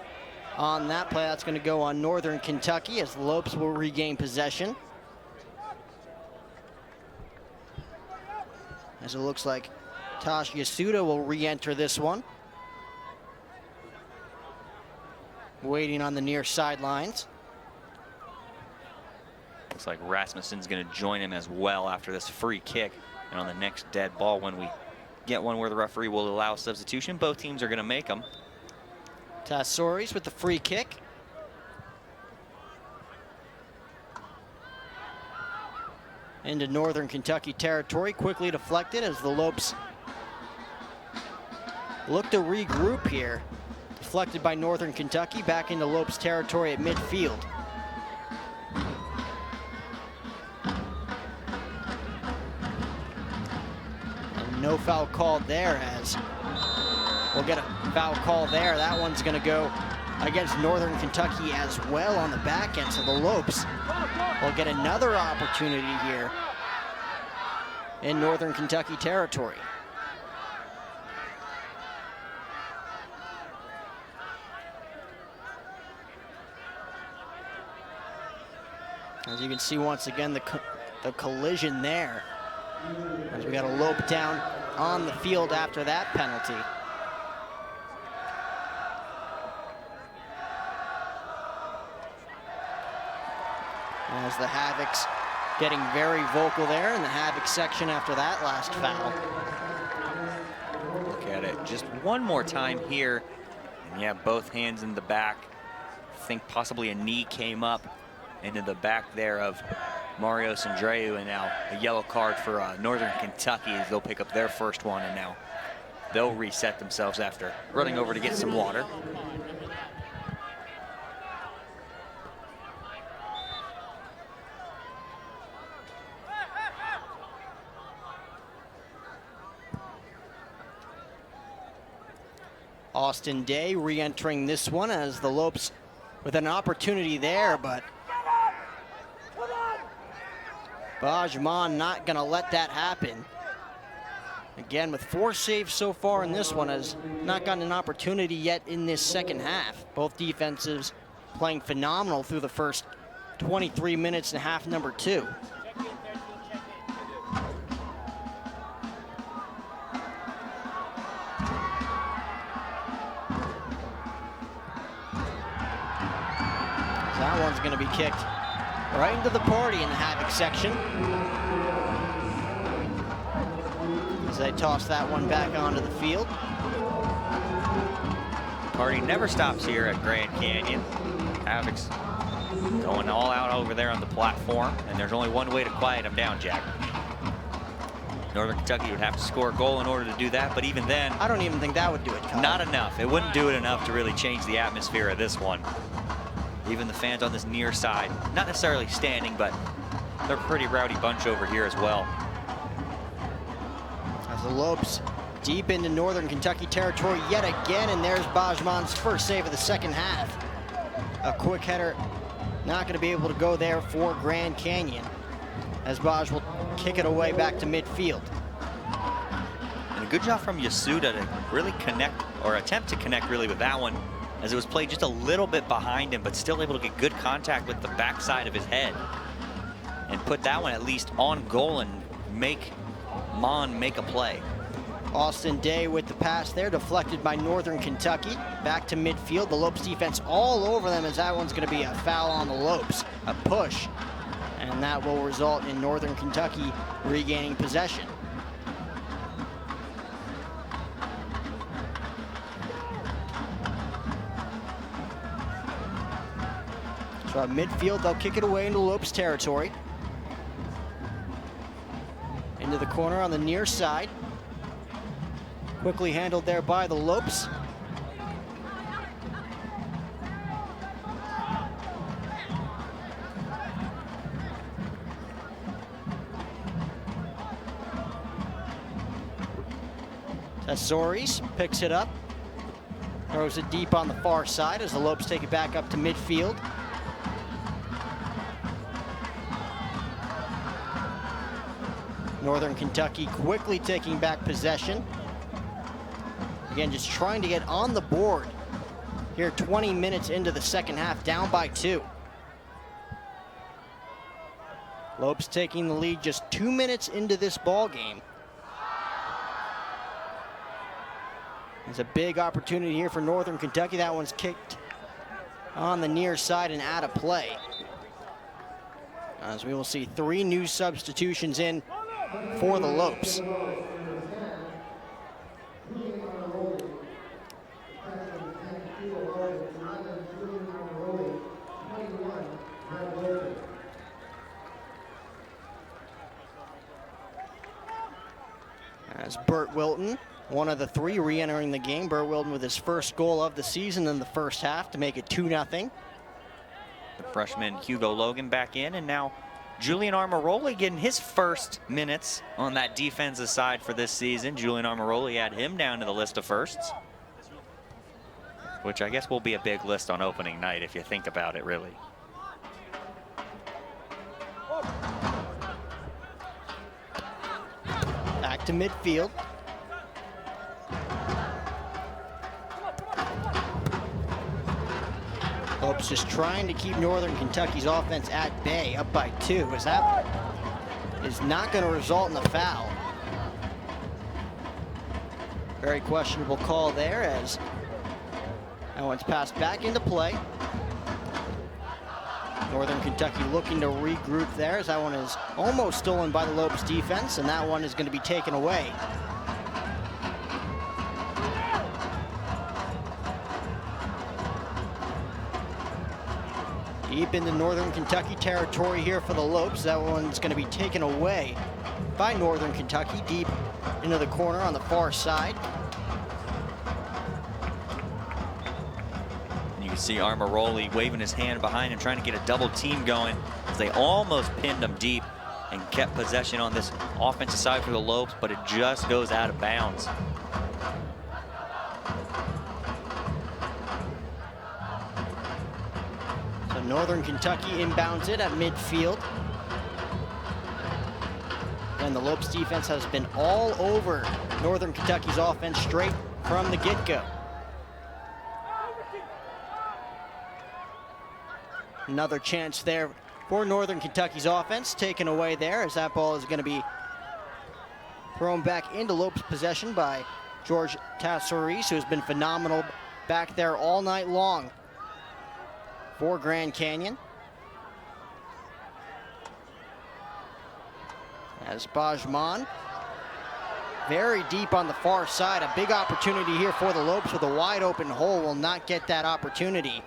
on that play. That's going to go on Northern Kentucky as the Lopes will regain possession. As it looks like Tosh Yasuda will re-enter this one. Waiting on the near sidelines. Looks like Rasmussen's going to join him as well after this free kick. And on the next dead ball, when we get one where the referee will allow substitution, both teams are going to make them. Tassoris with the free kick. Into Northern Kentucky territory, quickly deflected as the Lopes look to regroup here. Deflected by Northern Kentucky, back into Lopes territory at midfield. And no foul called there, as we'll get a foul call there. That one's going to go against Northern Kentucky as well on the back end. So the Lopes will get another opportunity here in Northern Kentucky territory. As you can see once again, the collision there. As we got a Lope down on the field after that penalty. As the Havocs getting very vocal there in the Havoc section after that last foul. Look at it just one more time here. And yeah, both hands in the back. I think possibly a knee came up into the back there of Mario Sandreu, and now a yellow card for Northern Kentucky as they'll pick up their first one, and now they'll reset themselves after running over to get some water. Austin Day re-entering this one as the Lopes with an opportunity there, but Bajman not gonna let that happen. Again, with 4 saves so far in this one, has not gotten an opportunity yet in this second half. Both defensives playing phenomenal through the first 23 minutes and half number 2. That one's going to be kicked right into the party in the Havoc section. As they toss that one back onto the field. Party never stops here at Grand Canyon. Havoc's going all out over there on the platform, and there's only one way to quiet them down, Jack. Northern Kentucky would have to score a goal in order to do that, but even then, I don't even think that would do it, Kyle. Not enough. It wouldn't do it enough to really change the atmosphere of this one. Even the fans on this near side, not necessarily standing, but they're a pretty rowdy bunch over here as well. As the Lopes deep into Northern Kentucky territory yet again, and there's Bajman's first save of the second half. A quick header, not going to be able to go there for Grand Canyon, as Baj will kick it away back to midfield. And a good job from Yasuda to really connect, or attempt to connect really with that one, as it was played just a little bit behind him, but still able to get good contact with the backside of his head and put that one at least on goal and make Mon make a play. Austin Day with the pass there, deflected by Northern Kentucky. Back to midfield, the Lopes defense all over them, as that one's going to be a foul on the Lopes, a push. And that will result in Northern Kentucky regaining possession. So at midfield, they'll kick it away into Lopes territory. Into the corner on the near side. Quickly handled there by the Lopes. Azores picks it up, throws it deep on the far side as the Lopes take it back up to midfield. Northern Kentucky quickly taking back possession. Again, just trying to get on the board here 20 minutes into the second half, down by 2. Lopes taking the lead just 2 minutes into this ball game. There's a big opportunity here for Northern Kentucky. That one's kicked on the near side and out of play. As we will see 3 new substitutions in for the Lopes. As Burt Wilton, one of the 3 re-entering the game. Burt Wilton with his first goal of the season in the first half to make it 2-0. The freshman Hugo Logan back in, and now Julian Armaroli getting his first minutes on that defensive side for this season. Julian Armaroli had him down to the list of firsts, which I guess will be a big list on opening night if you think about it, really. Back to midfield. Lopes just trying to keep Northern Kentucky's offense at bay, up by 2, as that is not going to result in a foul. Very questionable call there, as that one's passed back into play. Northern Kentucky looking to regroup there, as that one is almost stolen by the Lopes defense, and that one is going to be taken away. Deep into Northern Kentucky territory here for the Lopes. That one's going to be taken away by Northern Kentucky, deep into the corner on the far side. And you can see Armaroli waving his hand behind him, trying to get a double team going, as they almost pinned him deep and kept possession on this offensive side for the Lopes, but it just goes out of bounds. Northern Kentucky inbounds it at midfield. And the Lopes defense has been all over Northern Kentucky's offense straight from the get-go. Another chance there for Northern Kentucky's offense, taken away there, as that ball is going to be thrown back into Lopes possession by George Tassoris, who has been phenomenal back there all night long for Grand Canyon. As Bajman, very deep on the far side. A big opportunity here for the Lopes with a wide open hole. Will not get that opportunity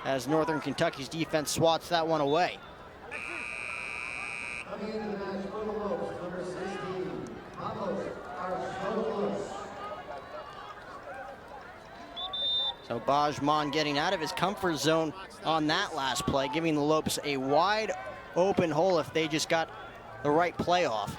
as Northern Kentucky's defense swats that one away. So Bajman getting out of his comfort zone on that last play, giving the Lopes a wide open hole if they just got the right play off.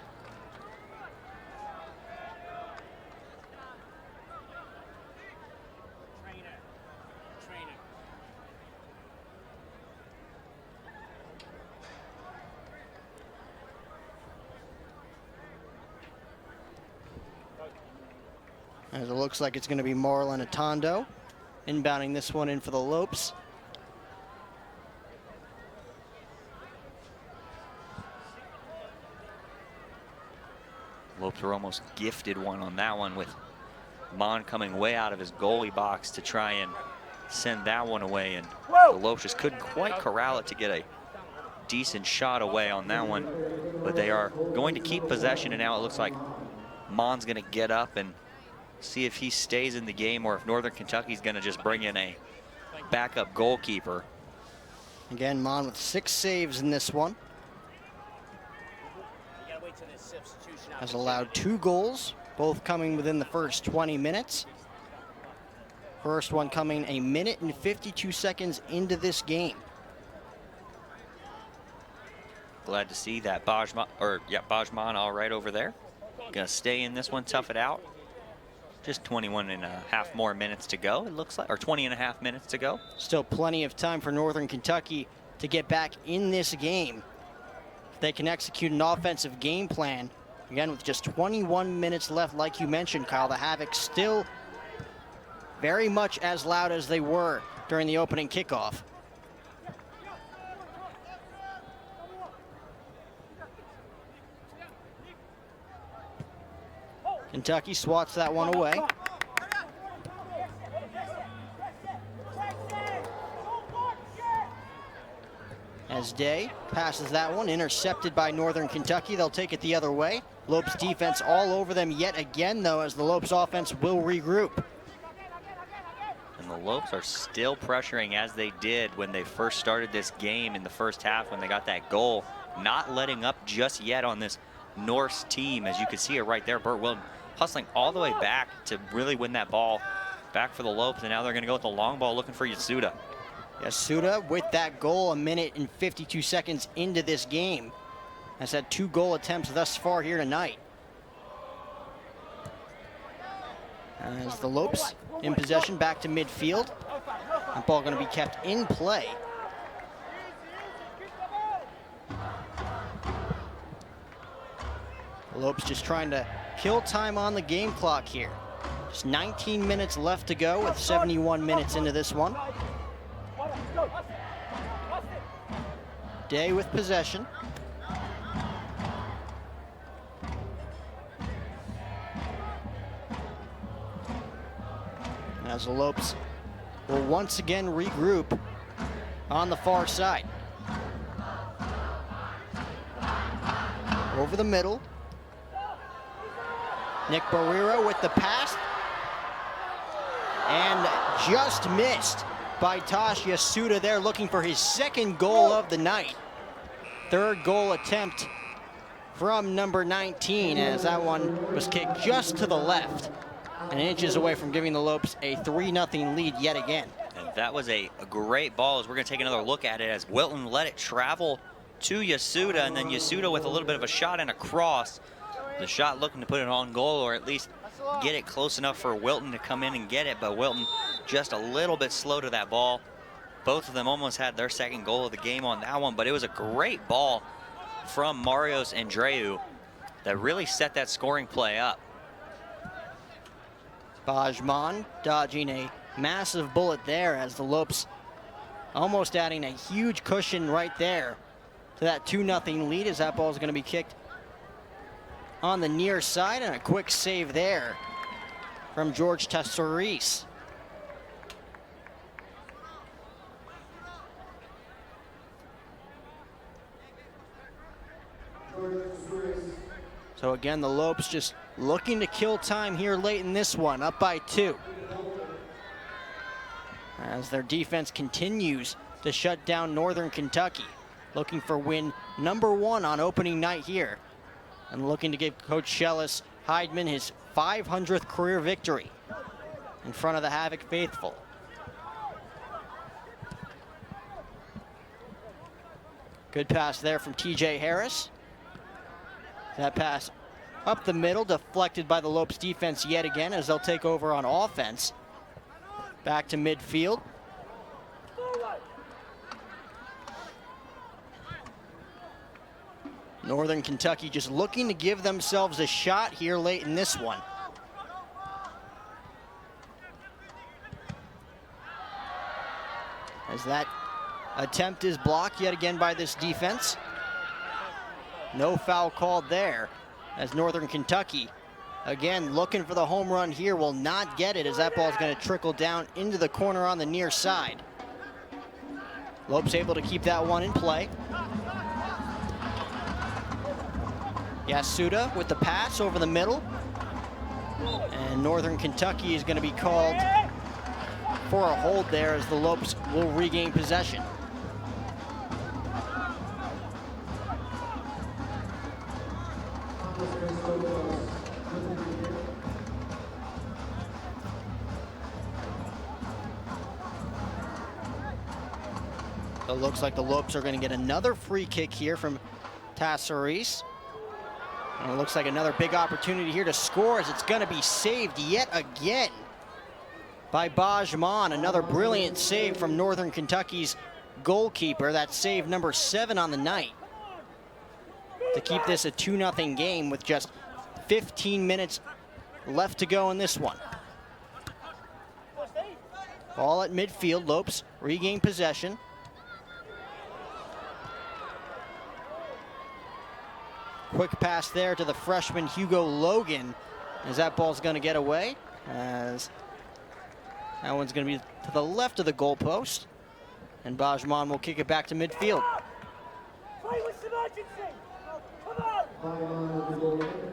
As it looks like it's going to be Marlon Atondo inbounding this one in for the Lopes. Lopes were almost gifted one on that one, with Mon coming way out of his goalie box to try and send that one away, and the Lopes just couldn't quite corral it to get a decent shot away on that one. But they are going to keep possession, and now it looks like Mon's going to get up and see if he stays in the game, or if Northern Kentucky's going to just bring in a backup goalkeeper. Again, Mon with 6 saves in this one. Has allowed 2 goals, both coming within the first 20 minutes. First one coming 1 minute and 52 seconds into this game. Glad to see that Bajman all right over there. Gonna stay in this one, tough it out. Just 21 and a half more minutes to go, it looks like, or 20 and a half minutes to go. Still plenty of time for Northern Kentucky to get back in this game. If they can execute an offensive game plan, again, with just 21 minutes left, like you mentioned, Kyle, the Havocs still very much as loud as they were during the opening kickoff. Kentucky swats that one away. As Day passes that one, intercepted by Northern Kentucky. They'll take it the other way. Lopes defense all over them yet again, though, as the Lopes offense will regroup. And the Lopes are still pressuring as they did when they first started this game in the first half when they got that goal. Not letting up just yet on this Norse team. As you can see it right there, Burt Wilton hustling all the way back to really win that ball back for the Lopes. And now they're going to go with the long ball looking for Yasuda. Yasuda with that goal, 1 minute and 52 seconds into this game, has had 2 goal attempts thus far here tonight. As the Lopes in possession back to midfield. That ball going to be kept in play. The Lopes just trying to kill time on the game clock here. Just 19 minutes left to go with 71 minutes into this one. Day with possession. As the Lopes will once again regroup on the far side. Over the middle. Nick Barrera with the pass. And just missed by Tosh Yasuda there, looking for his 2nd goal of the night. 3rd goal attempt from number 19, as that one was kicked just to the left and inches away from giving the Lopes a 3-0 lead yet again. And that was a great ball, as we're going to take another look at it, as Wilton let it travel to Yasuda, and then Yasuda with a little bit of a shot and a cross. The shot looking to put it on goal, or at least get it close enough for Wilton to come in and get it, but Wilton just a little bit slow to that ball. Both of them almost had their 2nd goal of the game on that one, but it was a great ball from Marios Andreu that really set that scoring play up. Bajman dodging a massive bullet there, as the Lopes almost adding a huge cushion right there to that 2-0 lead, as that ball is going to be kicked on the near side, and a quick save there from George Tessoris. So again, the Lopes just looking to kill time here late in this one, up by 2. As their defense continues to shut down Northern Kentucky, looking for win number 1 on opening night here, and looking to give Coach Shellis Heidman his 500th career victory in front of the Havoc faithful. Good pass there from TJ Harris. That pass up the middle, deflected by the Lopes defense yet again, as they'll take over on offense. Back to midfield. Northern Kentucky just looking to give themselves a shot here late in this one. As that attempt is blocked yet again by this defense. No foul called there, as Northern Kentucky, again, looking for the home run here, will not get it, as that ball is going to trickle down into the corner on the near side. Lopes able to keep that one in play. Yasuda with the pass over the middle. And Northern Kentucky is going to be called for a hold there, as the Lopes will regain possession. So it looks like the Lopes are going to get another free kick here from Tassaris. And it looks like another big opportunity here to score, as it's going to be saved yet again by Bajman. Another brilliant save from Northern Kentucky's goalkeeper. That's save number 7 on the night to keep this a 2-0 game with just 15 minutes left to go in this one. Ball at midfield. Lopes regain possession. Quick pass there to the freshman Hugo Logan, as that ball's going to get away, as that one's going to be to the left of the goalpost, and Bajman will kick it back to midfield. Play with some urgency. Come on.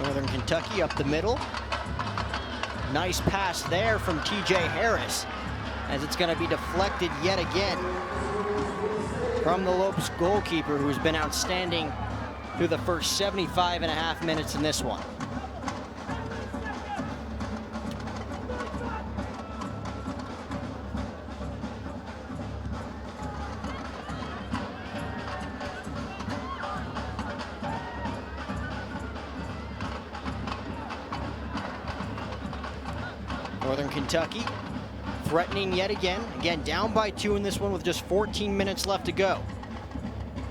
Northern Kentucky up the middle. Nice pass there from TJ Harris, as it's going to be deflected yet again from the Lopes goalkeeper, who's been outstanding through the first 75.5 minutes in this one. Northern Kentucky threatening yet again. Again, down by 2 in this one with just 14 minutes left to go.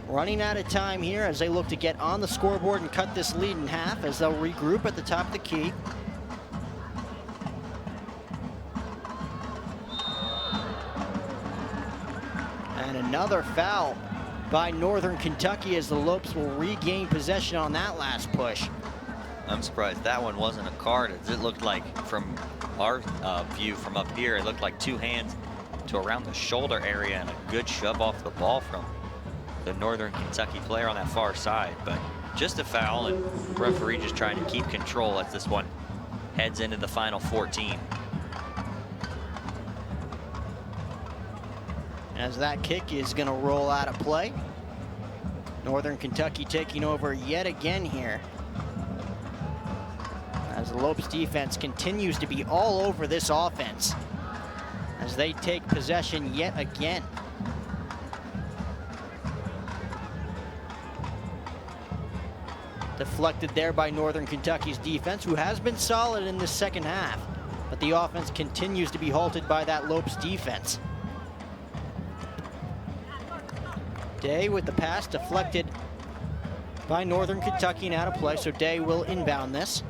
Running out of time here as they look to get on the scoreboard and cut this lead in half, as they'll regroup at the top of the key. And another foul by Northern Kentucky, as the Lopes will regain possession on that last push. I'm surprised that one wasn't a card, as it looked like from our view from up here, it looked like 2 hands to around the shoulder area and a good shove off the ball from the Northern Kentucky player on that far side. But just a foul, and referee just trying to keep control as this one heads into the final 14. As that kick is going to roll out of play. Northern Kentucky taking over yet again here, as the Lopes defense continues to be all over this offense as they take possession yet again. Deflected there by Northern Kentucky's defense, who has been solid in the second half, but the offense continues to be halted by that Lopes defense. Day with the pass, deflected by Northern Kentucky and out of play, so Day will inbound this.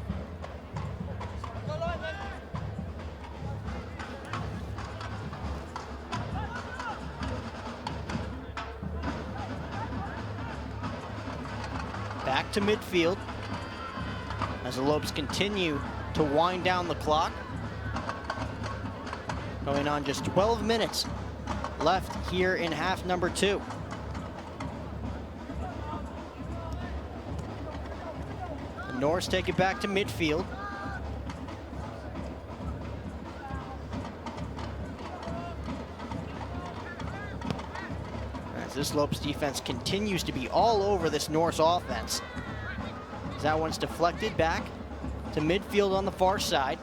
Back to midfield as the Lopes continue to wind down the clock. Going on just 12 minutes left here in half number 2. The Norse take it back to midfield. This Lopes defense continues to be all over this Norse offense. As that one's deflected back to midfield on the far side.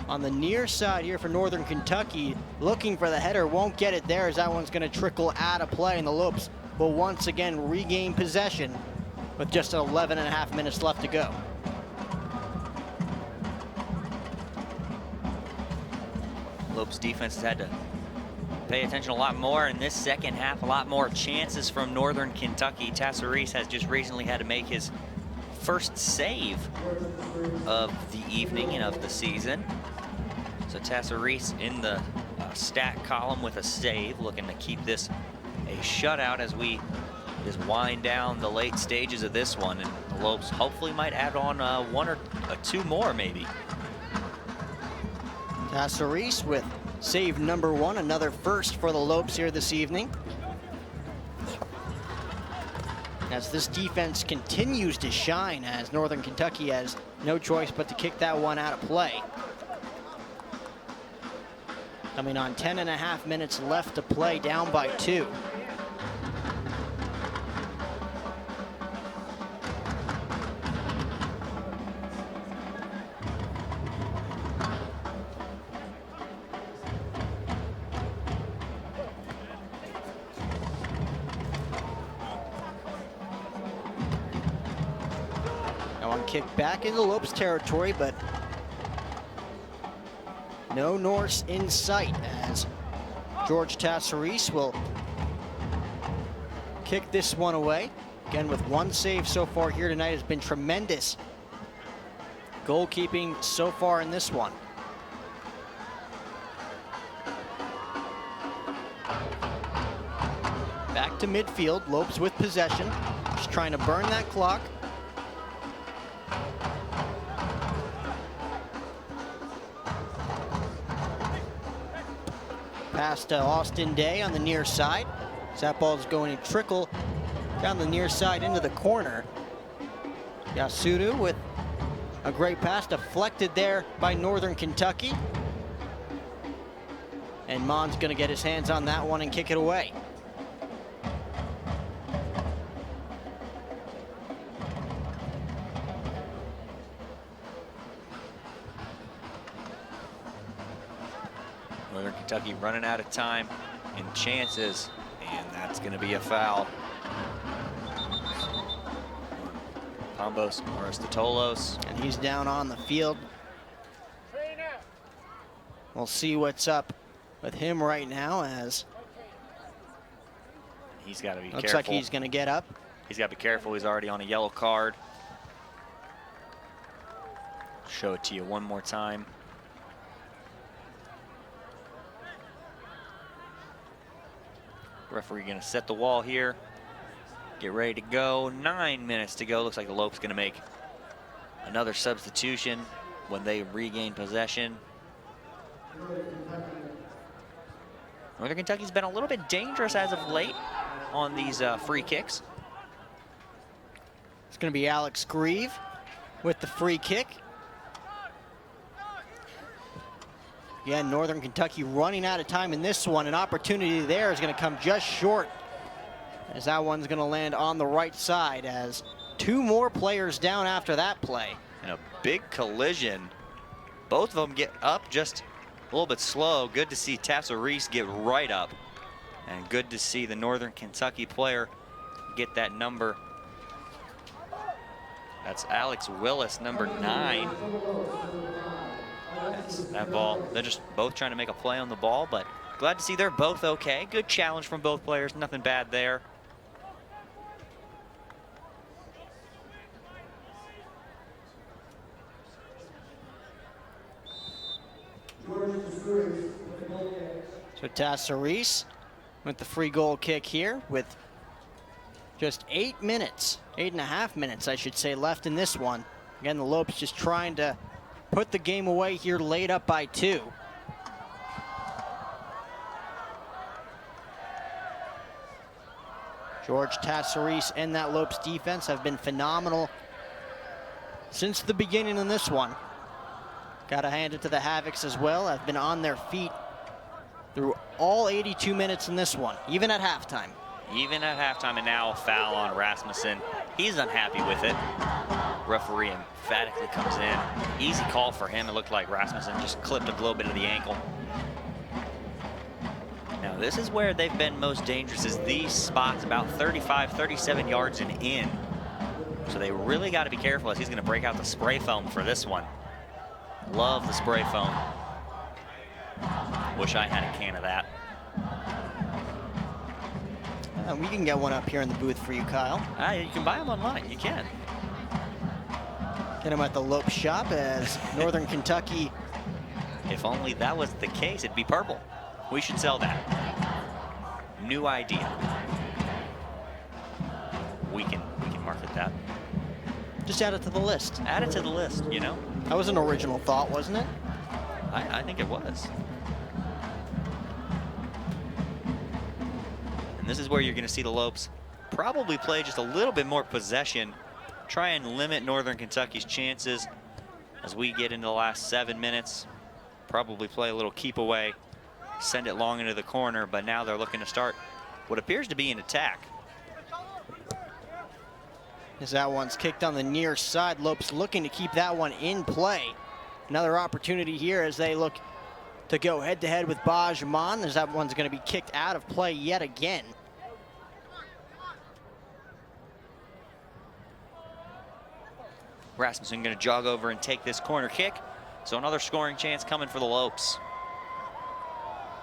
On the near side here for Northern Kentucky, looking for the header, won't get it there, as that one's going to trickle out of play, and the Lopes will once again regain possession with just 11.5 minutes left to go. Lopes defense has had to pay attention a lot more in this second half. A lot more chances from Northern Kentucky. Tassaris has just recently had to make his first save of the evening and of the season. So Tassaris in the stat column with a save, looking to keep this a shutout as we just wind down the late stages of this one, and the Lopes hopefully might add on 1 or 2 more maybe. Tassaris with save number 1, another first for the Lopes here this evening. As this defense continues to shine, as Northern Kentucky has no choice but to kick that one out of play. Coming on 10.5 minutes left to play, down by 2. Now on kick back into Lopes territory, but no Norse in sight as George Tassaris will kick this one away. Again, with 1 save so far here tonight, has been tremendous goalkeeping so far in this one. Back to midfield, Lopes with possession, just trying to burn that clock. Pass to Austin Day on the near side. That ball is going to trickle down the near side into the corner. Yasudu with a great pass, deflected there by Northern Kentucky. And Mon's going to get his hands on that one and kick it away. Northern Kentucky running out of time and chances, and that's going to be a foul. Pambos Aristotolos. And he's down on the field. We'll see what's up with him right now as he's got to be looks careful. like he's going to get up. He's got to be careful. He's already on a yellow card. Show it to you one more time. Referee going to set the wall here. Get ready to go. 9 minutes to go. Looks like the Lopes going to make another substitution when they regain possession. Northern Kentucky's been a little bit dangerous as of late on these free kicks. It's going to be Alex Grieve with the free kick. Again, Northern Kentucky running out of time in this one. An opportunity there is going to come just short, as that one's going to land on the right side as 2 more players down after that play. And a big collision. Both of them get up just a little bit slow. Good to see Tassaris get right up. And good to see the Northern Kentucky player get that number. That's Alex Willis, number 9. Yes, that ball, they're just both trying to make a play on the ball, but glad to see they're both okay. Good challenge from both players, nothing bad there. So Tassaris with the free goal kick here with just 8 minutes, 8.5 minutes, I should say, left in this one. Again, the Lopes just trying to put the game away here, laid up by 2. George Tassaris and that Lopes defense have been phenomenal since the beginning in this one. Got to hand it to the Havocs as well. Have been on their feet through all 82 minutes in this one, even at halftime. Even at halftime, and now a foul on Rasmussen. He's unhappy with it. Referee emphatically comes in. Easy call for him. It looked like Rasmussen just clipped a little bit of the ankle. Now this is where they've been most dangerous, is these spots about 35, 37 yards and in. So they really got to be careful as he's going to break out the spray foam for this one. Love the spray foam. Wish I had a can of that. We can get one up here in the booth for you, Kyle. You can buy them online. You can. Get them at the Lopes shop as Northern Kentucky. If only that was the case, it'd be purple. We should sell that. New idea. We can market that. Just add it to the list. Add it to the list, you know? That was an original thought, wasn't it? I think it was. And this is where you're going to see the Lopes probably play just a little bit more possession, try and limit Northern Kentucky's chances as we get into the last 7 minutes. Probably play a little keep away send it long into the corner, but now they're looking to start what appears to be an attack. As that one's kicked on the near side, Lopes looking to keep that one in play. Another opportunity here as they look to go head-to-head with Bajman, as that one's going to be kicked out of play yet again. Rasmussen going to jog over and take this corner kick. So another scoring chance coming for the Lopes.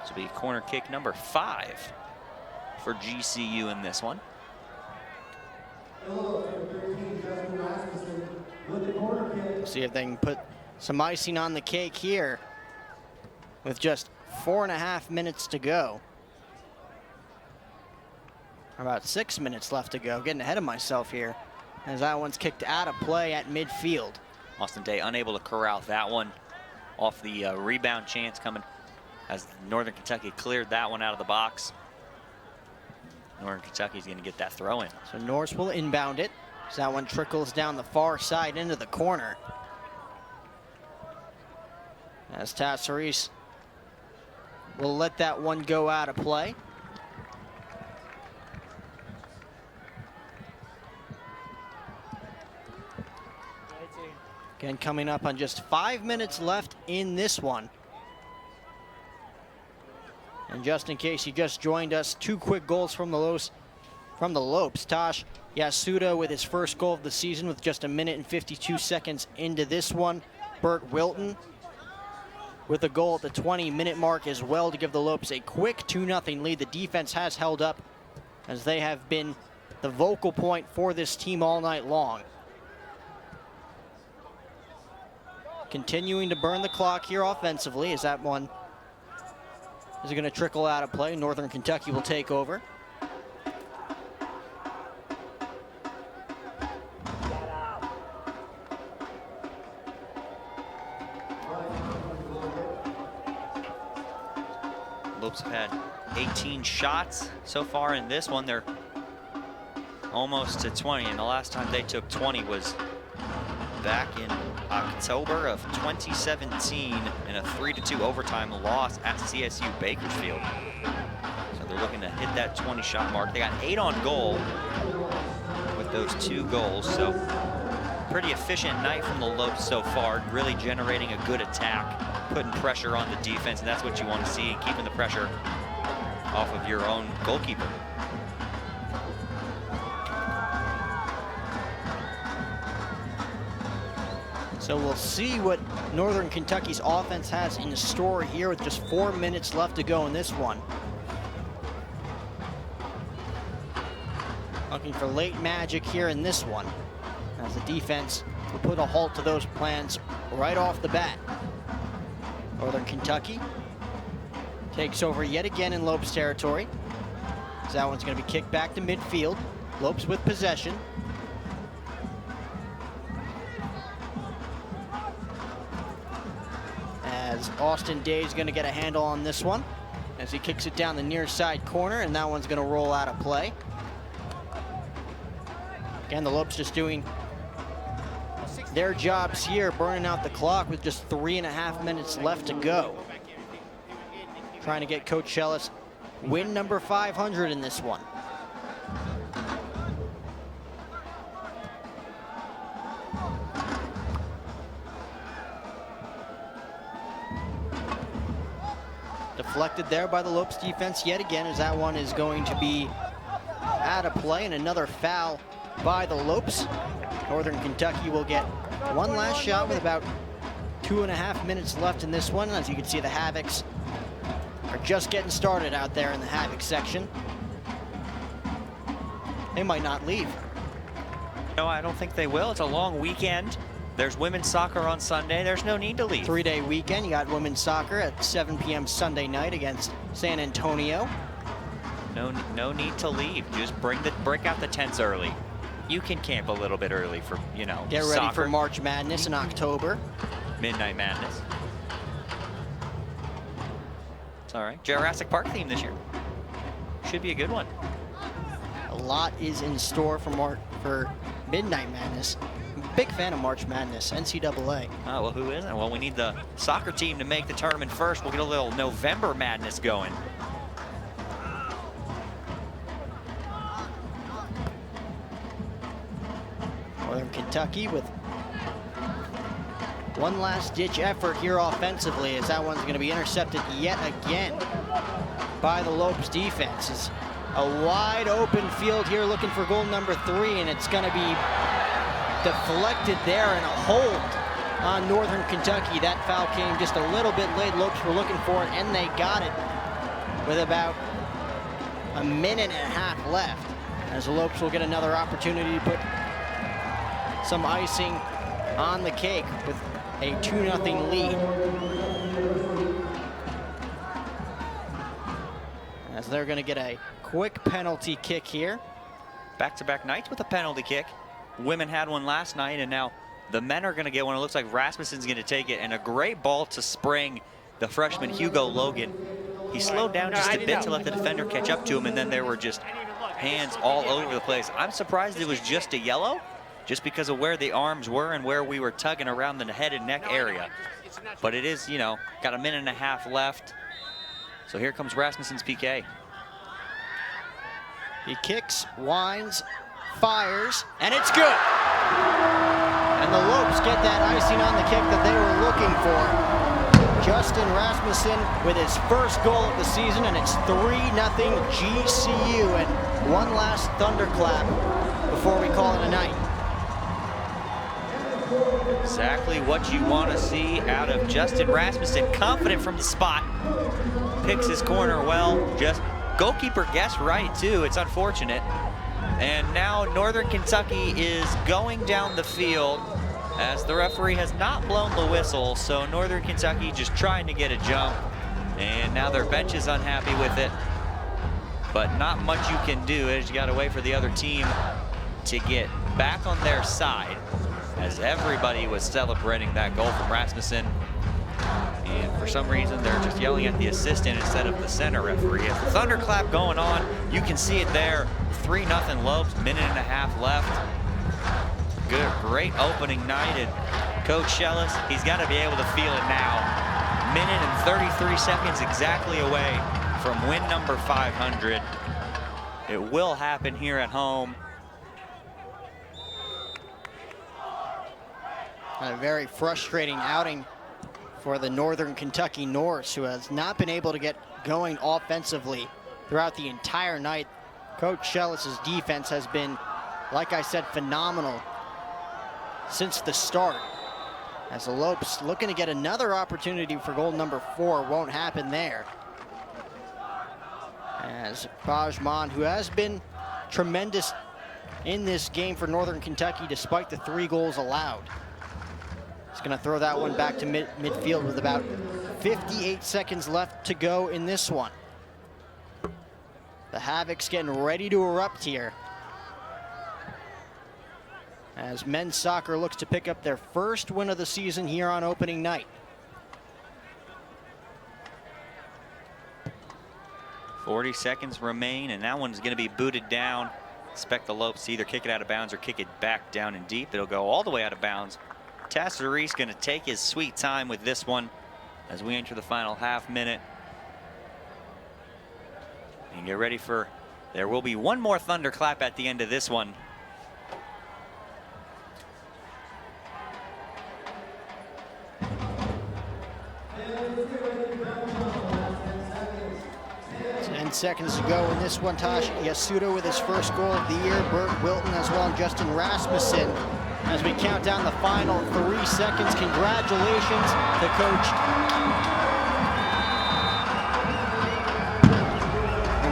This will be corner kick number 5 for GCU in this one. We'll see if they can put some icing on the cake here with just 4.5 minutes to go. About 6 minutes left to go. Getting ahead of myself here as that one's kicked out of play at midfield. Austin Day unable to corral that one off the rebound chance coming as Northern Kentucky cleared that one out of the box. Northern Kentucky's going to get that throw in. So Norse will inbound it as that one trickles down the far side into the corner. As Tassaris will let that one go out of play. Again, coming up on just 5 minutes left in this one. And just in case you just joined us, 2 quick goals from the Lopes. Tosh Yasuda with his first goal of the season with just 1 minute and 52 seconds into this one. Burt Wilton with a goal at the 20-minute mark as well to give the Lopes a quick 2-0 lead. The defense has held up as they have been the vocal point for this team all night long. Continuing to burn the clock here offensively as that one is going to trickle out of play. Northern Kentucky will take over. Lopes have had 18 shots so far in this one. They're almost to 20, and the last time they took 20 was back in October of 2017 in a 3-2 overtime loss at CSU Bakersfield. So they're looking to hit that 20-shot mark. They got 8 on goal with those 2 goals. So pretty efficient night from the Lopes so far, really generating a good attack, putting pressure on the defense, and that's what you want to see, keeping the pressure off of your own goalkeeper. So we'll see what Northern Kentucky's offense has in store here with just 4 minutes left to go in this one. Looking for late magic here in this one, as the defense will put a halt to those plans right off the bat. Northern Kentucky takes over yet again in Lopes territory. So that one's going to be kicked back to midfield. Lopes with possession. As Austin Day is going to get a handle on this one as he kicks it down the near side corner, and that one's going to roll out of play. Again, the Lopes just doing their jobs here, burning out the clock with just 3.5 minutes left to go. Trying to get Coach Ellis win number 500 in this one. Deflected there by the Lopes defense yet again, as that one is going to be out of play, and another foul by the Lopes. Northern Kentucky will get one last shot with about 2.5 minutes left in this one. As you can see, the Havocs are just getting started out there in the Havoc section. They might not leave. No, I don't think they will. It's a long weekend. There's women's soccer on Sunday. There's no need to leave. 3-day weekend. You got women's soccer at 7 p.m. Sunday night against San Antonio. No need to leave. Just break out the tents early. You can camp a little bit early for, you know, get ready soccer. For March Madness in October. Midnight Madness. It's all right. Jurassic Park theme this year. Should be a good one. A lot is in store for Midnight Madness. Big fan of March Madness, NCAA. Oh, well, who isn't? Well, we need the soccer team to make the tournament first. We'll get a little November Madness going. Northern Kentucky with one last-ditch effort here offensively, as that one's going to be intercepted yet again by the Lopes defense. It's a wide-open field here looking for goal number 3, and it's going to be deflected there and a hold on Northern Kentucky. That foul came just a little bit late. Lopes were looking for it, and they got it with about a minute and a half left, as the Lopes will get another opportunity to put some icing on the cake with a 2-0 lead. As they're going to get a quick penalty kick here. Back-to-back nights with a penalty kick. Women had one last night, and now the men are going to get one. It looks like Rasmussen's going to take it, and a great ball to spring the freshman Hugo Logan. He slowed down just a bit to let the defender catch up to him, and then there were just hands all over the place. I'm surprised it was just a yellow, just because of where the arms were and where we were tugging around the head and neck area. But it is, you know, got a minute and a half left. So here comes Rasmussen's PK. He kicks, winds, fires, and it's good. And the Lopes get that icing on the kick that they were looking for. Justin Rasmussen with his first goal of the season, and it's 3-0 GCU. And one last thunderclap before we call it a night. Exactly what you want to see out of Justin Rasmussen. Confident from the spot. Picks his corner well. Just goalkeeper guessed right, too. It's unfortunate. And now Northern Kentucky is going down the field as the referee has not blown the whistle. So Northern Kentucky just trying to get a jump. And now their bench is unhappy with it. But not much you can do as you got to wait for the other team to get back on their side, as everybody was celebrating that goal from Rasmussen. And for some reason, they're just yelling at the assistant instead of the center referee. As the thunderclap going on, you can see it there. 3-0 Lopes, minute and a half left. Good, great opening night. And Coach Shellis, he's got to be able to feel it now. Minute and 33 seconds exactly away from win number 500. It will happen here at home. A very frustrating outing for the Northern Kentucky Norse, who has not been able to get going offensively throughout the entire night. Coach Shellis' defense has been, like I said, phenomenal since the start. As the Lopes looking to get another opportunity for goal number 4, won't happen there. As Bajman, who has been tremendous in this game for Northern Kentucky despite the 3 goals allowed, he's going to throw that one back to midfield with about 58 seconds left to go in this one. The Havocs getting ready to erupt here, as men's soccer looks to pick up their first win of the season here on opening night. 40 seconds remain, and that one's going to be booted down. Expect the Lopes to either kick it out of bounds or kick it back down and deep. It'll go all the way out of bounds. Tassereese going to take his sweet time with this one as we enter the final half minute. And get ready for, there will be one more thunderclap at the end of this one. Seconds to go in this one. Tosh Yasuda with his first goal of the year. Bert Wilton as well, and Justin Rasmussen. As we count down the final 3 seconds, congratulations to Coach.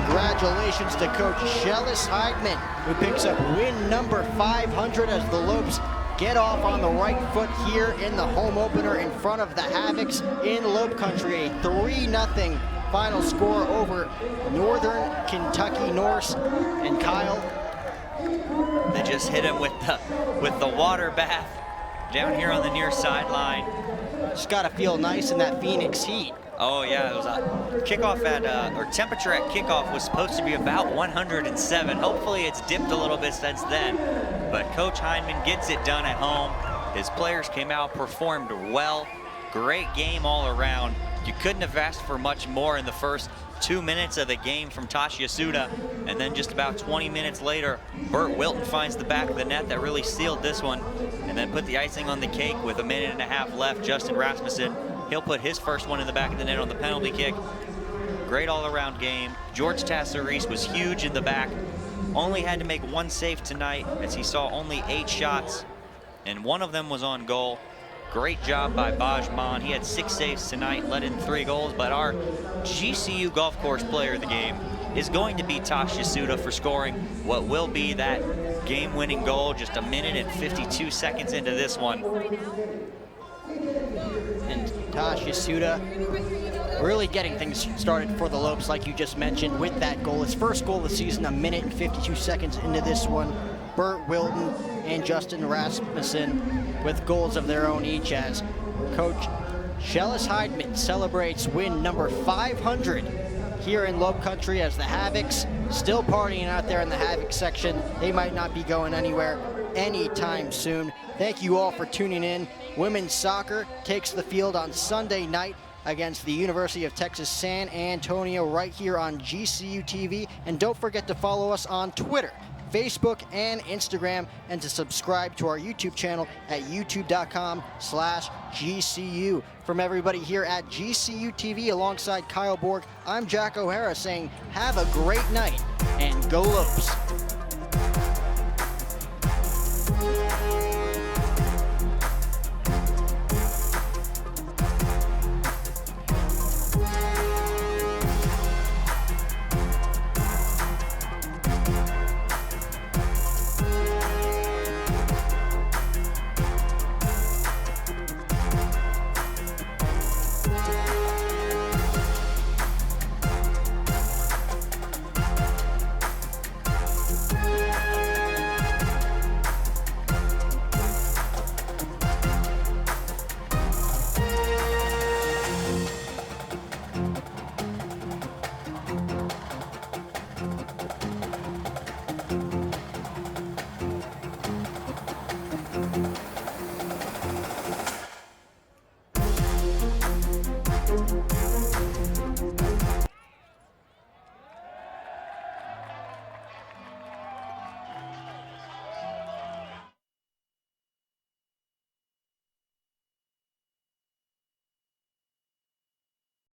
Congratulations to Coach Shellis Heidman, who picks up win number 500 as the Lopes get off on the right foot here in the home opener in front of the Havocs in Lope Country. A 3-0 final score over Northern Kentucky Norse. And Kyle, they just hit him with the water bath down here on the near sideline. Just got to feel nice in that Phoenix heat. Oh yeah, it was a kickoff or temperature at kickoff was supposed to be about 107. Hopefully it's dipped a little bit since then, but Coach Hindman gets it done at home. His players came out, performed well. Great game all around. You couldn't have asked for much more in the first 2 minutes of the game from Tosh Yasuda, and then just about 20 minutes later, Burt Wilton finds the back of the net that really sealed this one, and then put the icing on the cake with 1.5 minutes left. Justin Rasmussen, he'll put his first one in the back of the net on the penalty kick. Great all-around game. George Tassareese was huge in the back. Only had to make one save tonight, as he saw only 8 shots, and one of them was on goal. Great job by Bajman. He had 6 saves tonight, let in 3 goals, but our GCU Golf Course player of the game is going to be Tosh Yasuda for scoring what will be that game-winning goal just 1 minute and 52 seconds into this one. And Tosh Yasuda really getting things started for the Lopes, like you just mentioned, with that goal. His first goal of the season, 1 minute and 52 seconds into this one. Burt Wilton and Justin Rasmussen with goals of their own each, as Coach Shellis Heidman celebrates win number 500 here in Lope Country, as the Havocs still partying out there in the Havoc section. They might not be going anywhere anytime soon. Thank you all for tuning in. Women's soccer takes the field on Sunday night against the University of Texas San Antonio right here on GCU TV. And don't forget to follow us on Twitter, Facebook, and Instagram, and to subscribe to our YouTube channel at youtube.com/GCU. From everybody here at GCU TV alongside Kyle Borg, I'm Jack O'Hara saying have a great night and go Lopes.